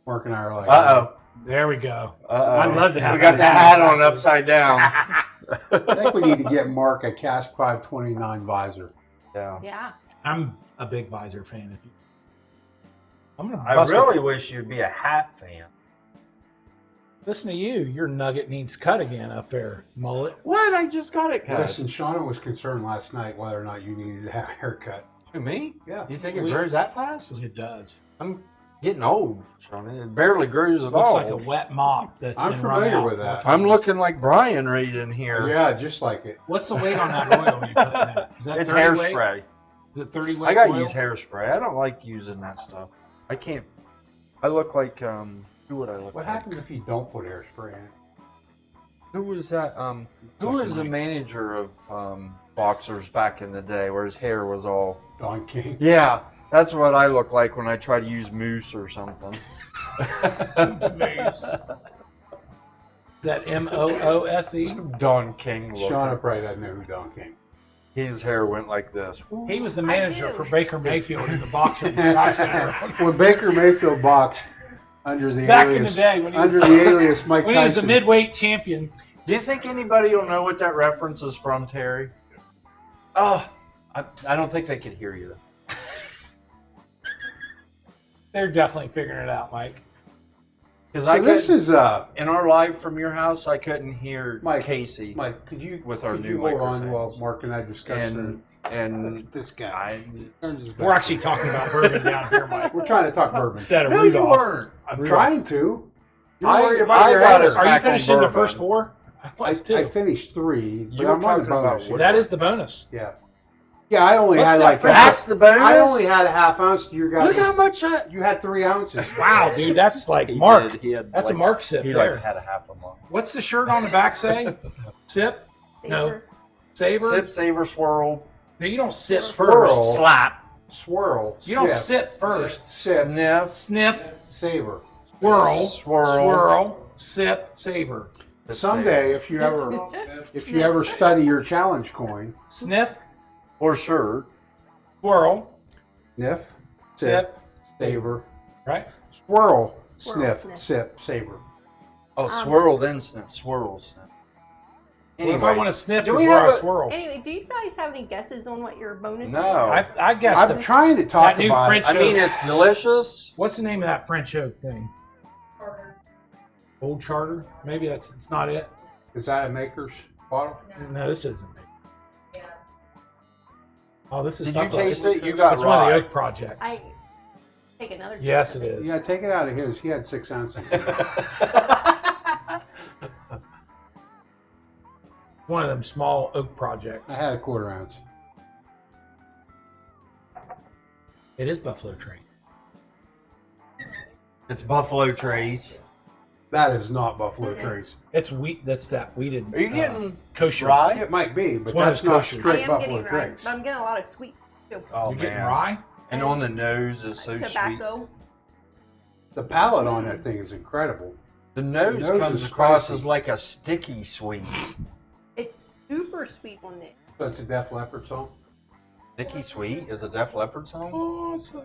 Mark and I are like, Uh-oh. There we go. Uh-oh. I'd love to have We got that the hat hat on upside down. I think we need to get Mark a Cask 529 visor. Yeah. Yeah. I'm a big Visor fan. I'm gonna I bust really it. wish you'd be a hat fan. Listen to you. Your nugget needs cut again up there, mullet. What? I just got it cut. Listen, Shauna was concerned last night whether or not you needed to have a haircut. Who, me? Yeah. You think it We- grows that fast? It does. I'm getting old, Sean. It barely grows at Looks all. like a wet mop that's I'm been wrung familiar out with 4 that. times. I'm looking like Bryan right in here. Yeah, just like it. What's the weight on that oil you put in that? Is that It's 30 weight? hairspray. Is it 30 weight I gotta oil? use hairspray. I don't like using that stuff. I can't. I look like who would I look What like? happens if you don't put hairspray in? Who was that? Who was the manager of boxers back in the day, where his hair was all? Don King. Yeah, that's what I look like when I try to use mousse or something. Moose. That M-O-O-S-E? Don King look. Shauna probably doesn't know who Don King. His hair went like this. He was the manager do. for Baker Mayfield in the boxer box center. When Baker Mayfield boxed under the Back in alias, the day when he was- under the alias Mike When he was a Tyson. midweight champion. Do you think anybody will know what that reference is from, Terry? Oh, I don't think they could hear you. They're definitely figuring it out, Mike. Because So this is in our live from your house, I couldn't hear Mike, Casey. Mike, could you With our could new you hold on microphones. while Mark and I discuss and Look and at this guy. I. Turns his back. We're actually talking about bourbon down here, Mike. We're trying to talk bourbon. Instead of No, you Rudolph. weren't. I'm Rudolph. trying to. You're I- worried about I your got header. us Are you back on finishing the bourbon. first 4? I was I 2. finished 3, but You were I'm on the talking about bonus. what? here. That is the bonus. Yeah. Yeah, I only What's had that like for? That's the bonus. I only had a half ounce. You got Look how much you had 3 ounces. Wow, dude, that's like He Mark. did. He had That's a like- Mark sip He there. like had a half a month. What's the shirt on the back say? Sip? No. Savor. Saver? Sip, savor, swirl, No, you don't sip Swirl. first. slap, Swirl. You don't sip, sip first. Sip. sniff, Sniff, Savor. swirl, swirl. sip, savor. Sip, Someday, if you ever study your challenge coin, Sniff, or shirt. swirl, sniff, sip, savor, right? swirl, Swirl, sniff, sniff. sip, savor. Oh, swirl, then sniff, swirl, sniff. Well, if I want to sniff do we before have I a- swirl. Anyway, do you guys have any guesses on what your bonus No. I guess I'm trying to talk that new about French it. I mean, it's delicious. what's the name of that French oak thing? Old Charter? Maybe it's not it. Is that a maker's bottle? No, this isn't it. Oh, this is. Did you Buffalo. taste It's- it? You got It's one of the rye. oak projects. I take another. Yes, guess it at is. Yeah, take it out of his. He had 6 ounces. One of them small oak projects. I had a 1/4 ounce. It is Buffalo Trace. It's Buffalo Trace. That is not Buffalo Trace. It's wheat. That's that wheated. Are you getting kosher? rye? It might be, but It's one of that's those not koshers. I straight am Buffalo getting rye, Trace. but I'm getting a lot of sweet too. Oh, You're getting man. rye. And on the nose is so sweet. Tobacco. The palate on that thing is incredible. The nose nose comes is across spicy. as like a sticky sweet. It's super sweet on it. So it's a Def Leppard song. Sticky sweet is a Def Leppard song? Oh, so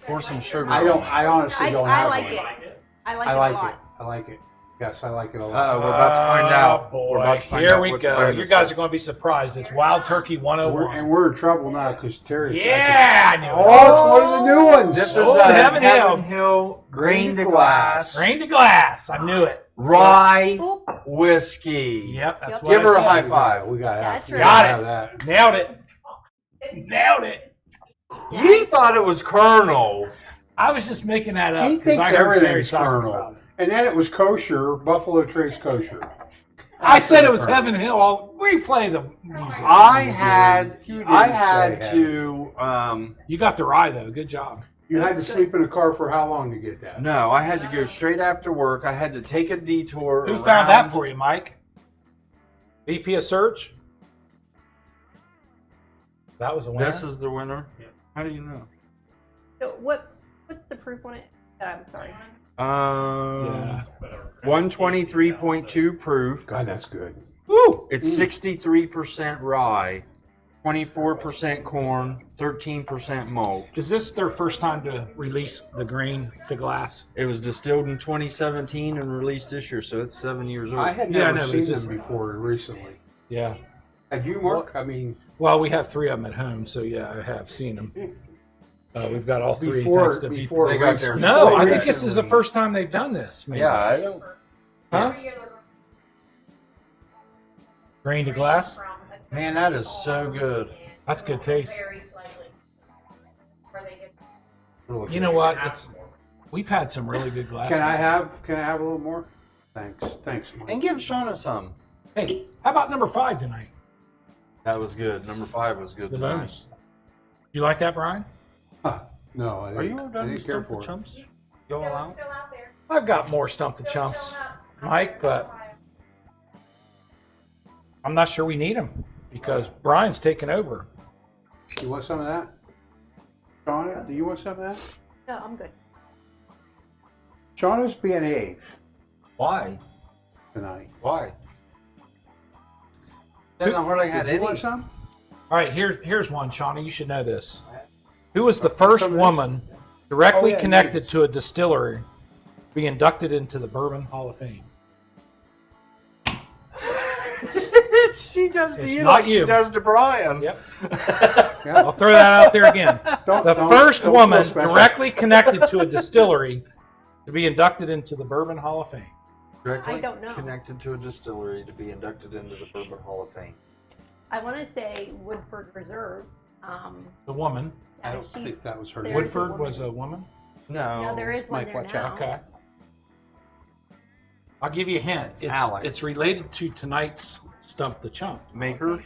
Pour some sugar. I honestly don't I have like one. it. I like I it like a it. lot. I like it. Yes, I like it a lot. Uh-oh, we're about to find out. Boy, We're about to find here out we what go. flavor You this guys is. are going to be surprised. It's Wild Turkey 101. We're in trouble now because Terry's. Yeah, I knew it. Oh, it's one of the new ones. This is Oh, Heaven Heaven Hill Grain Grain to to Glass. Glass Rain to glass. I knew it. Rye Oop. whiskey. Yep, that's Yep. what Give I her a said. high five. We gotta have, That's we right. gotta Got have it. that. Nailed it. Nailed it. You thought it was Colonel. I was just making that up. He 'cause thinks I heard Terry everything's talking Colonel. about it. And then it was kosher, Buffalo Trace kosher. I said it was Heaven Hill. I'll replay the music. I had You didn't say to You got the rye though. Good job. You had to sleep in the car for how long to get that? no, I had to go straight after work. I had to take a detour. Who found that around- for you, Mike? VP of search. That was a winner. This is the winner. How do you know? So what's the proof on it? I'm sorry. Yeah. 123.2 proof. God, that's good. Woo! It's 63% rye, 24% corn, 13% malt. Is this their first time to release the grain to glass? It was distilled in 2017 and released this year, so it's 7 years old. I had Yeah, I never know, but seen it's them just- before recently. Yeah. Had you, Mark? I mean, Well, we have 3 of them at home, so yeah, I have seen them. We've got all 3 before thanks to VP. before They got recent- theirs. No, So I think this is the recently. first time they've done this. Maybe. Yeah, I don't. Huh? Grain to glass? Man, that is so good. That's good taste. Really You know what? We've had some really good glasses. Can I have a little more? Thanks, Mike. And give Shauna some. Hey, how about number 5 tonight? That was good. Number 5 was good The tonight. bonus. You like that, Brian? No, I didn't, Are you all I done didn't with care Stump the for it. Chumps? You all out? I've got more Stump the Chumps, Mike, but I'm not sure we need them because Brian's taking over. You want some of that? Shauna, do you want some of that? No, I'm good. Shauna's being Ave Why? tonight. Why? Hasn't hardly had Did you any. want some? All right, here's one, Shawnee. You should know this. Who was the first some of this? woman directly Oh, yeah, connected yes. to a distillery to be inducted into the Bourbon Hall of Fame? She does It's to you not like you. she does to Brian. Yep. Yeah. I'll throw that out there again. Don't- The don't- first don't woman feel special. directly connected to a distillery to be inducted into the Bourbon Hall of Fame. Directly I don't know. connected to a distillery to be inducted into the Bourbon Hall of Fame. I want to say Woodford Reserve. The woman. I Yeah, don't she's, think that was her there name. is a Woodford woman. was a woman. No. No, there is one Mike, there watch now. out. Okay. I'll give you a hint. Alex. It's related to tonight's Stump the Chump. Maker.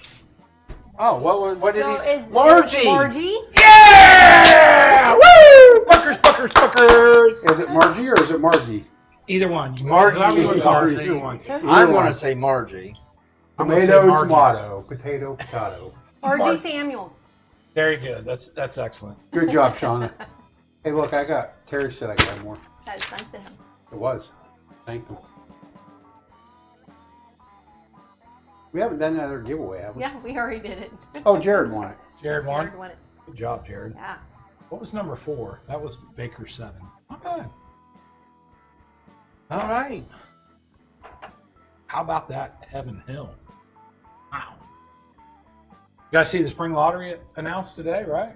Oh, what did So he say? is Margie! Margie? Yeah! Woo! Buckers, buckers, buckers! Is it Margie or is it Margie? Either one. Margie. Whoever you want to call it. Margie. Either one. I want to say Margie. I'm gonna say Tomato, Margie. tomato, potato, potato. R.G. Samuels. Very good. That's excellent. Good job, Shauna. Hey, look, I got, Terry said I got more. That's nice of him. It was. Thank you. We haven't done another giveaway, have we? Yeah, we already did it. Oh, Jared won it. Jared won. Jared won it. Good job, Jared. Yeah. What was number 4? That was Baker 7. Not bad. All right. How about that Heaven Hill? Wow. You guys see the spring lottery announced today, right?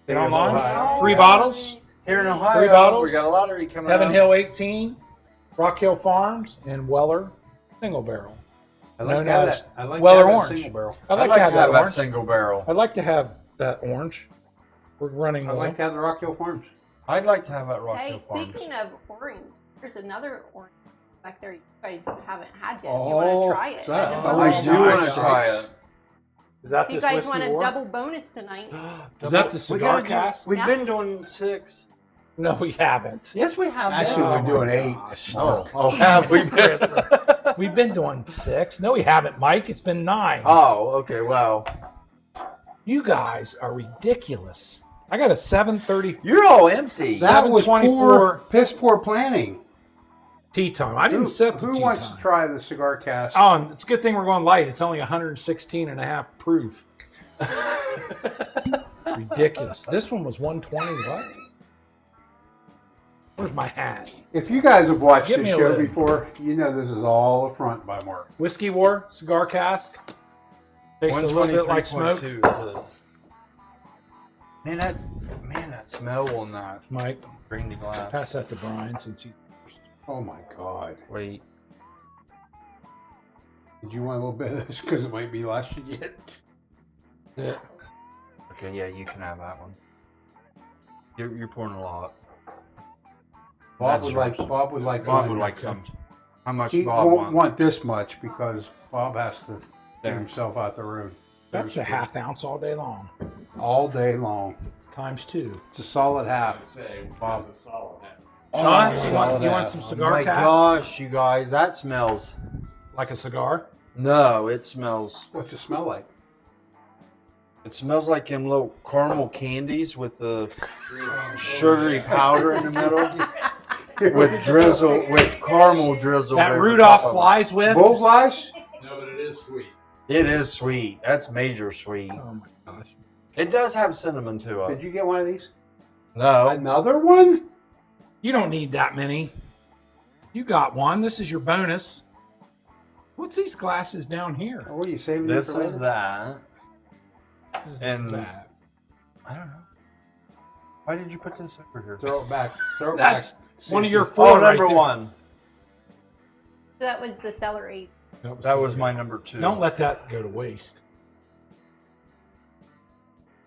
Get online. Ohio. 3 bottles. Here in Ohio, 3 bottles. we got a lottery coming Heaven up. Hill 18, Rock Hill Farms, and Weller single barrel. I like Known to have as that. I like Weller to have that Orange. single barrel. I'd I'd like to have that that orange. single barrel. I'd like to have that orange. We're running I low. like to have the Rock Hill Farms. I'd like to have that Rock Hey, Hill Farms. speaking of orange, there's another orange back there you guys haven't had yet. You Oh, want to try it? is that- I oh, don't know I what it do is. want to Nice. try it. Is that You this guys whiskey want a war? double bonus tonight? Is that the cigar cask? We've Yeah. been doing 6. No, we haven't. Yes, we have. Actually, Oh we're doing my 8. gosh. Oh, have we been? We've been doing 6. No, we haven't, Mike. It's been 9. Oh, okay. Wow. You guys are ridiculous. I got a 7:30 You're all empty. That was 7:24. poor, piss poor planning. tea time. I didn't set the Who tea wants time. to try the cigar cast? Oh, and it's a good thing we're going light. It's only 116.5 proof. Ridiculous. This one was 120. What? Where's my hat? If you guys have watched Give this me a show lid. before, you know this is all a front by Mark. Whiskey War cigar cask. Tastes a little bit like smoke. 123.2 it says. Man, that smell on that Mike, brandy glass. pass that to Bryan since he. Oh my God. Wait. Did you want a little bit of this? Because it might be last you get. Yeah. Okay, yeah, you can have that one. You're pouring a lot. Bob That's would yours. like. Bob would like. Bob mine. would like some. How much He Bob won't want? want this much because Bob has to get There. himself out the room. That's a half ounce all day long. All day long. Times 2. It's a solid half. Say, Bob. it's a solid half. Sean, Oh, you want solid some half. Oh cigar my cask? gosh, you guys, that smells. Like a cigar? No, it smells. What's it smell like? It smells like them little caramel candies with the sugary powder in the middle, with drizzle, with caramel drizzle. That over Rudolph top of it. flies with? Bullseyes? No, but it is sweet. It is sweet. That's major sweet. Oh my gosh. It does have cinnamon to Did it. you get one of these? No, Another one? You don't need that many. You got one. This is your bonus. What's these glasses down here? Or are you saving it this for is later? that. This is And- that. I don't know. Why did you put this over here? Throw it back. Throw it That's back. one of your Oh, 4 right number there. 1. That was the Cellar Age. That was my number 2. Don't let that go to waste.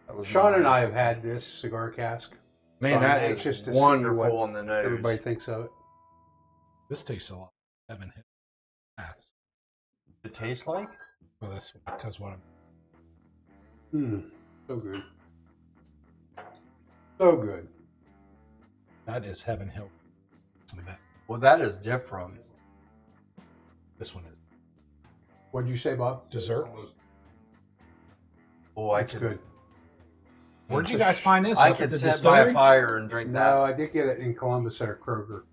That was Sean mine. and I have had this cigar cask. Man, I'm that anxious is to see wonderful what on the nose. Everybody thinks of it. This tastes a lot. Heaven hit. Pass. It tastes like? Well, that's because what I'm. So good. So good. That is Heaven Hill. Well, that is different. This one is What'd you say, Bob? dessert. Oh, I That's could. good. Where'd you guys find this? I Up at could the sit by distillery? a fire and drink No, I did get it in Columbus at a Kroger.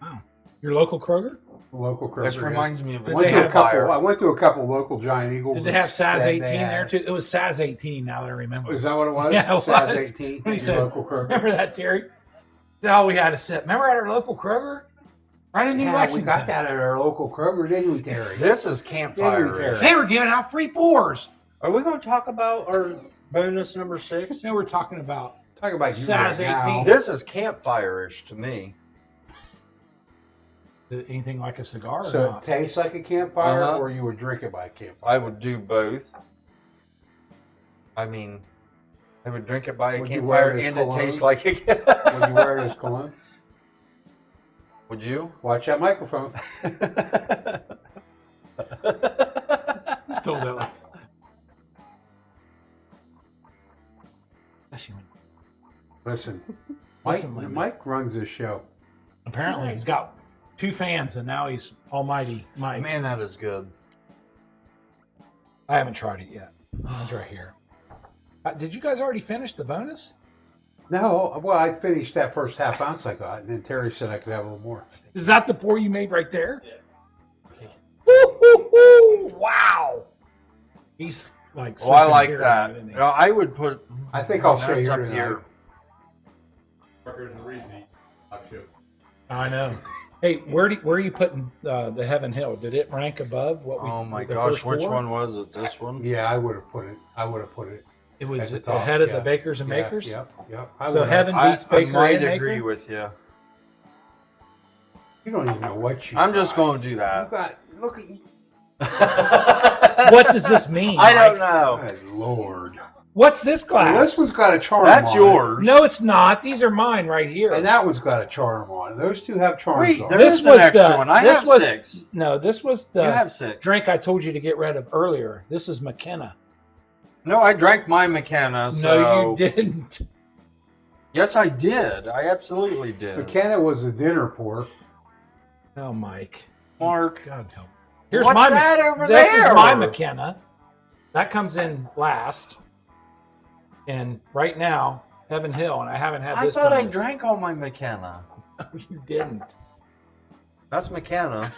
Wow. Your local Kroger? A local that. Kroger. This reminds me of Did a I went, they to a have couple, I went to a couple local Giant Eagles. Did they have SAS that 18 they there had- too? It was SAS 18. Now that I remember. Is that what it was? Yeah, it SAS was. 18. When he your said, local Kroger. remember that, Terry? That's all we had to sit. Remember at our local Kroger? Right in New Yeah, we Lexington. got that at our local Kroger, didn't we, Terry? This is Didn't campfire. we, Terry? They were giving out free pours. Are we going to talk about our bonus number 6? Now we're talking about Talk about you SAS right now. 18. This is campfire-ish to me. anything like a cigar or So it not. tastes like a campfire, Uh-huh. or you would drink it by a campfire? I would do both. I mean, I would drink it by a Would you wear campfire it as and it cologne? tastes like a Would you wear it as cologne? Would you? Watch that microphone. Told that like. Especially when- Listen, Listen, Linda. Mike runs this show. Apparently, he's got 2 fans, and now he's almighty Mike. Man, that is good. I haven't tried it yet. Mine's right here. Did you guys already finish the bonus? No, well, I finished that first half ounce I got, and then Terry said I could have a little more. Is that the pour you made right there? Yeah. Woo-hoo-hoo! Wow. He's like. Well, I sleeping like here, that. isn't he? I would put. I think I'll stay that's here up tonight. here. Truckers and reside. I'll show. I know. Hey, where are you putting the Heaven Hill? Did it rank above what we? Oh my the gosh, first which four? one was it? This one? Yeah, I would have put it. It was at the top, ahead of yeah. the Bakers and Makers. Yep. So Heaven beats I Baker might and agree Maker. with you. You don't even know what you. I'm just got. going to do You that. got. Look at you. What does this mean? I don't Mike? know. Good Lord. What's this glass? Well, this one's got a charm. That's on yours. No, it's not. These are mine right here. It. And that one's got a charm on it. Those two have charms Wait, on. there This is an was extra the- one. I this have was- 6. No, this was You the have 6. drink I told you to get rid of earlier. This is McKenna. No, I drank my McKenna. So. No, you didn't. Yes, I did. I absolutely did. McKenna was a dinner pour. Oh, Mike. Mark. God help. Here's What's my that over This there? is my McKenna. That comes in last. And right now, Heaven Hill, and I haven't had I this. thought I bonus. drank all my McKenna. No, you didn't. That's McKenna.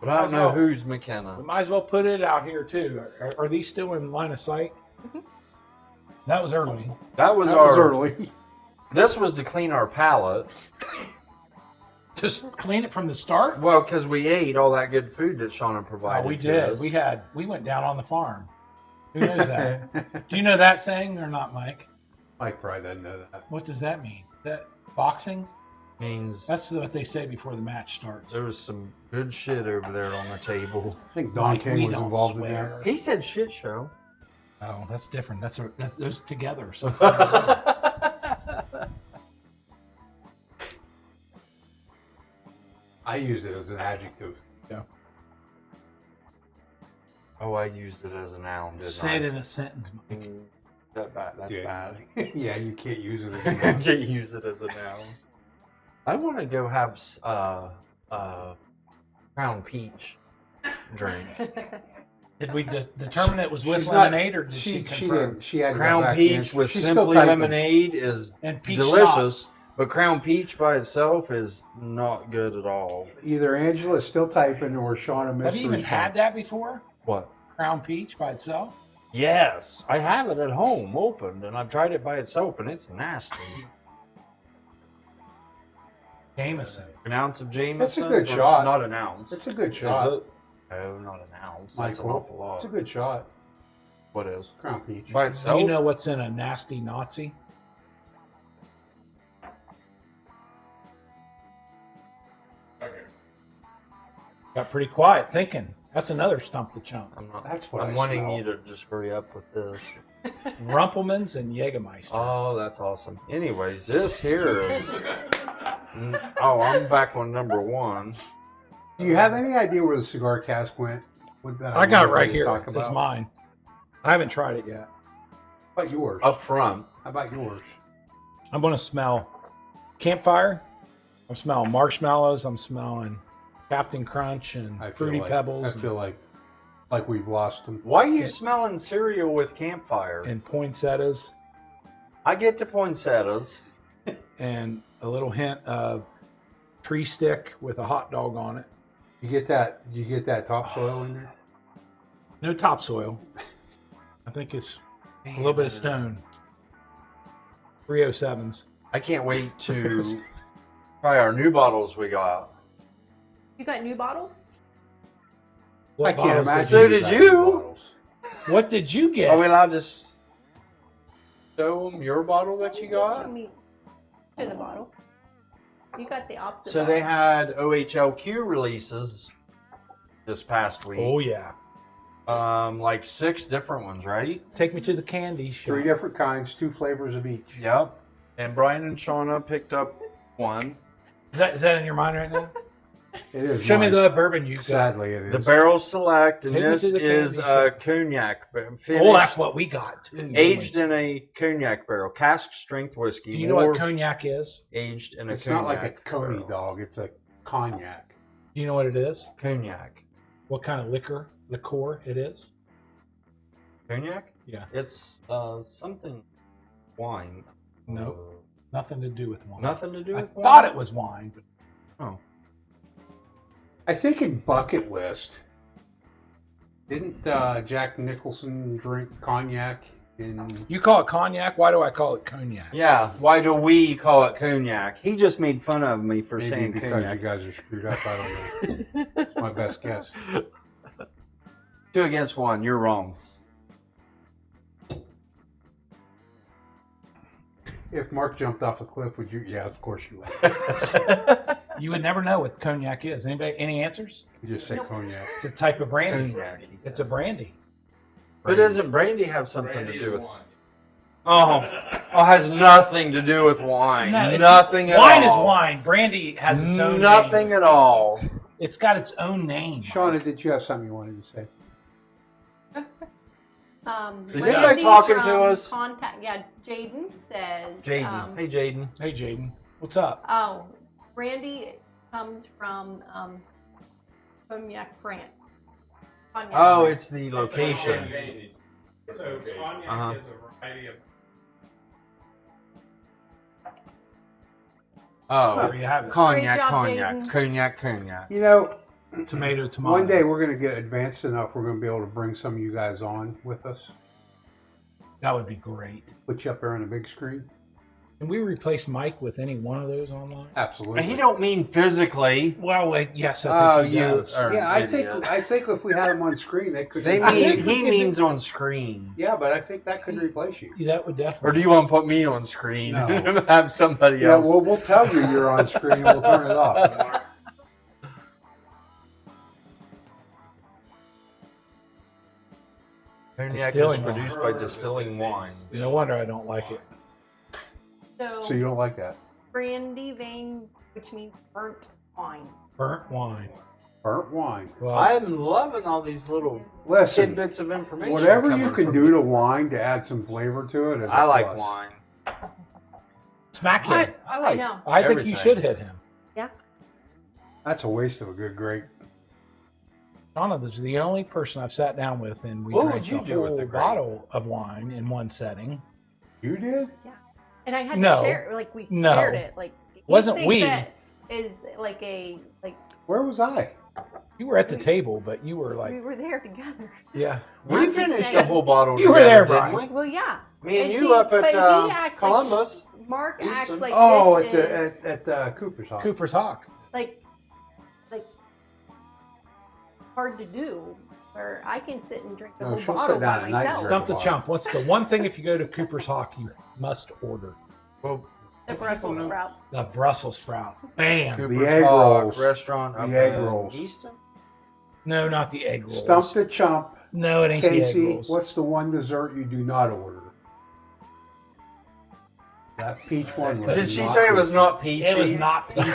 But I Might don't as know well. who's We McKenna. might as well put it out here too. Are these still in line of sight? That was early. That was That our. was early. This was to clean our palate. Just clean it from the start. Well, because we ate all that good food that Shauna Oh, provided. we to did. us. We went down on the farm. Who knows that? Do you know that saying or not, Mike? Mike probably doesn't know that. What does that mean? That boxing? Means That's what they say before the match starts. there was some good shit over there on the table. I think Don Mike, King we was don't involved in swear. that. He said shit show. Oh, that's different. Those together. So it's not- I used it as an adjective. Oh, I used it as a noun, didn't say I? it in a sentence, Mike. That's Did bad. I? Yeah, you can't use it as I a noun. can't use it as a noun. I want to go have Crown Peach drink. Did we determine it was with She's not- lemonade, or did she confirm? didn't. She had to go Crown back Peach in. with She's still simply typing. lemonade is And peach delicious, but Crown Peach by itself is not good at all. Either Angela is still typing or Shauna missed Have you the even response. had that before? What? Crown peach by itself? Yes, I have it at home opened, and I've tried it by itself, and it's nasty. Jameson. An ounce of Jameson. That's a good or shot. Not an ounce. It's a good Is shot. it? Oh, not an ounce. That's an Michael. awful lot. It's a good shot. What is? Crown Peach. By Do itself? you know what's in a nasty Nazi? Okay. Got pretty quiet thinking. That's another stump the chump. I'm not. That's what I'm I wanting smell. you to just hurry up with this. Rumpelmans and Jägermeister. Oh, that's awesome. Anyways, this here is. Oh, I'm back on number 1. Do you have any idea where the cigar cask went? What that I got it wanted right to here. talk It's about? mine. I haven't tried it yet. How about yours? Up front. How about yours? I'm going to smell campfire. I'm smelling marshmallows. I'm smelling Captain Crunch and I feel Fruity like, Pebbles I feel like we've lost them. Why are you Yeah. smelling cereal with campfire? and poinsettias I get to poinsettias. and a little hint of tree stick with a hot dog on it. You get that? You get that topsoil in there? No topsoil. I think it's a little bit of stone. 307s. I can't wait to try our new bottles we got. You got new bottles? What I can't bottles imagine. So you did got you? the bottles. What did you get? Are we allowed to show them your bottle that you Let got? me to the bottle. You got the opposite. So they bottle. had OHLQ releases this past week. Oh yeah. Like 6 different ones, right? Take me to the candy shop. 3 different kinds, 2 flavors of each. Yep. And Bryan and Shauna picked up one. Is that in your mind right now? It is. Show me mine. the bourbon you got. Sadly, it is. The Barrel Select, and Take me this to the is candy shop. cognac. Oh, Finished, that's what we got too. aged in a cognac barrel. Cask strength whiskey. Do you know more what cognac is? aged in a It's cognac not like a Coney barrel. dog. It's a cognac. Do you know what it is? Cognac. what kind of liquor it is? Cognac? Yeah. It's something wine. Nope. Nothing to do with wine. Nothing to do I with wine? thought it was wine. But Oh. I think in Bucket List, didn't Jack Nicholson drink cognac in? you call it cognac. Why do I call it cognac? Yeah, why do we call it cognac? He just made fun of me for Maybe saying because cognac. you guys are screwed up. I don't know. That's my best guess. 2 against 1, you're wrong. If Mark jumped off a cliff, would you? Yeah, of course you would. You would never know what cognac is. Anybody? Any answers? You just say cognac. It's a type of brandy. Cognac. It's a brandy. But doesn't brandy have something Brandy to is do with wine. Oh, has nothing to do with wine. No, it's- Nothing at Wine is all. wine. Brandy has its own Nothing name. at all. It's got its own name. Shauna, did you have something you wanted to say? Is Randy anybody talking to from us? Jaden says. Jaden. Hey, Jaden. Hey, Jaden. What's up? Oh, Randy comes from Cognac, France. Cognac. Oh, it's the location. So cognac Uh-huh. is a variety of Oh, There you have it. cognac, Great job, cognac, Jaden. cognac, cognac. You know, Tomato. one day we're going to get advanced enough. We're going to be able to bring some of you guys on with us. That would be great. Put you up there on the big screen. Can we replace Mike with any one of those online? Absolutely. He don't mean physically. Well, wait, yes, I think he does. are Yeah, I idiot. think if we had them on screen, they could. They mean he means on screen. Yeah, but I think that could replace you. That would definitely. Or do you want to put me on screen? No. Have somebody Yeah, else. we'll tell you you're on screen. We'll turn it off. Cognac is Distilling produced by distilling wine. No wonder I don't like it. So, So you don't like that? brandy vein, which means burnt wine. Burnt wine. Burnt wine. Well, I'm loving all these little Listen, tidbits of information. whatever you coming can from do you. to wine to add some flavor to it is a I like plus. wine. smack him. I I like. know. I think everything. you should hit him. That's a waste of a good grape. Donna, this is the only person I've sat down with, and we What drank would you a do with whole the grape? bottle of wine in one setting. You did? And I had No. to share, like we No. shared it. Like he Wasn't thinks we. that is like a like Where was I? You were at the table, but you were we like, were there together. yeah. We I'm just finished a saying. whole bottle. You were together, there, didn't Bryan. we? Well, yeah. Me and you see, up at but he acts like- Columbus. Mark acts Easton. like Oh, this is at Cooper's Hall. Cooper's Hawk. like hard to do. Where I can sit and drink the No, whole she'll bottle sit down by at night and myself. drink. Stump the chump. What's the one thing if you go to Cooper's Hawk you must order? Well, The Brussels sprouts. The Brussels sprouts. Bam. Cooper's egg Hawk rolls. restaurant. up The egg in rolls. Easton. No, not the egg rolls. Stump the chump. No, it ain't the egg Casey, rolls. what's the one dessert you do not order? That peach one was Did she not say it was good. not peachy? It was not peachy.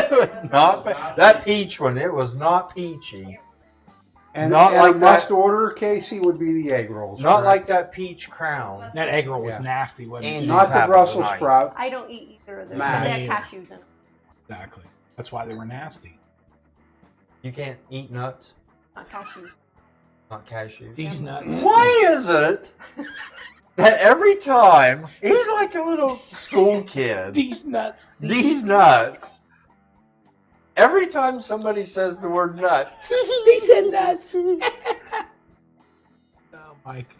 It was not. That peach one. It was not peachy. And, Not and like a must that- order, Casey, would be the egg rolls. Not correct? like that peach crown. That egg roll was Yeah. nasty, wasn't it? And- Not the having Brussels tonight. sprout. I don't eat either of those. Mash. They have cashews in them. Exactly. That's why they were nasty. You can't eat nuts. Not cashews. Not cashews. These nuts. Why is it that every time he's like a little school kid? These nuts. These nuts. Every time somebody says the word nut, He said nuts. Oh, Mike.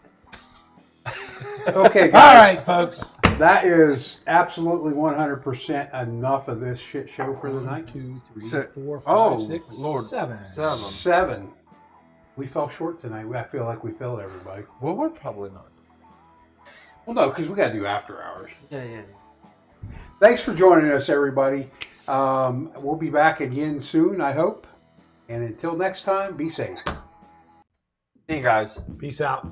Okay, All guys. right, folks. That is absolutely 100% enough of this shit show for the night. 2, 3, Se- 4, 5, oh, 6, Lord. 7. 7. 7. We fell short tonight. I feel like we failed everybody. Well, we're probably not. Well, no, because we got to do after hours. Yeah. Thanks for joining us, everybody. We'll be back again soon, I hope. And until next time, be safe. See you guys. Peace out.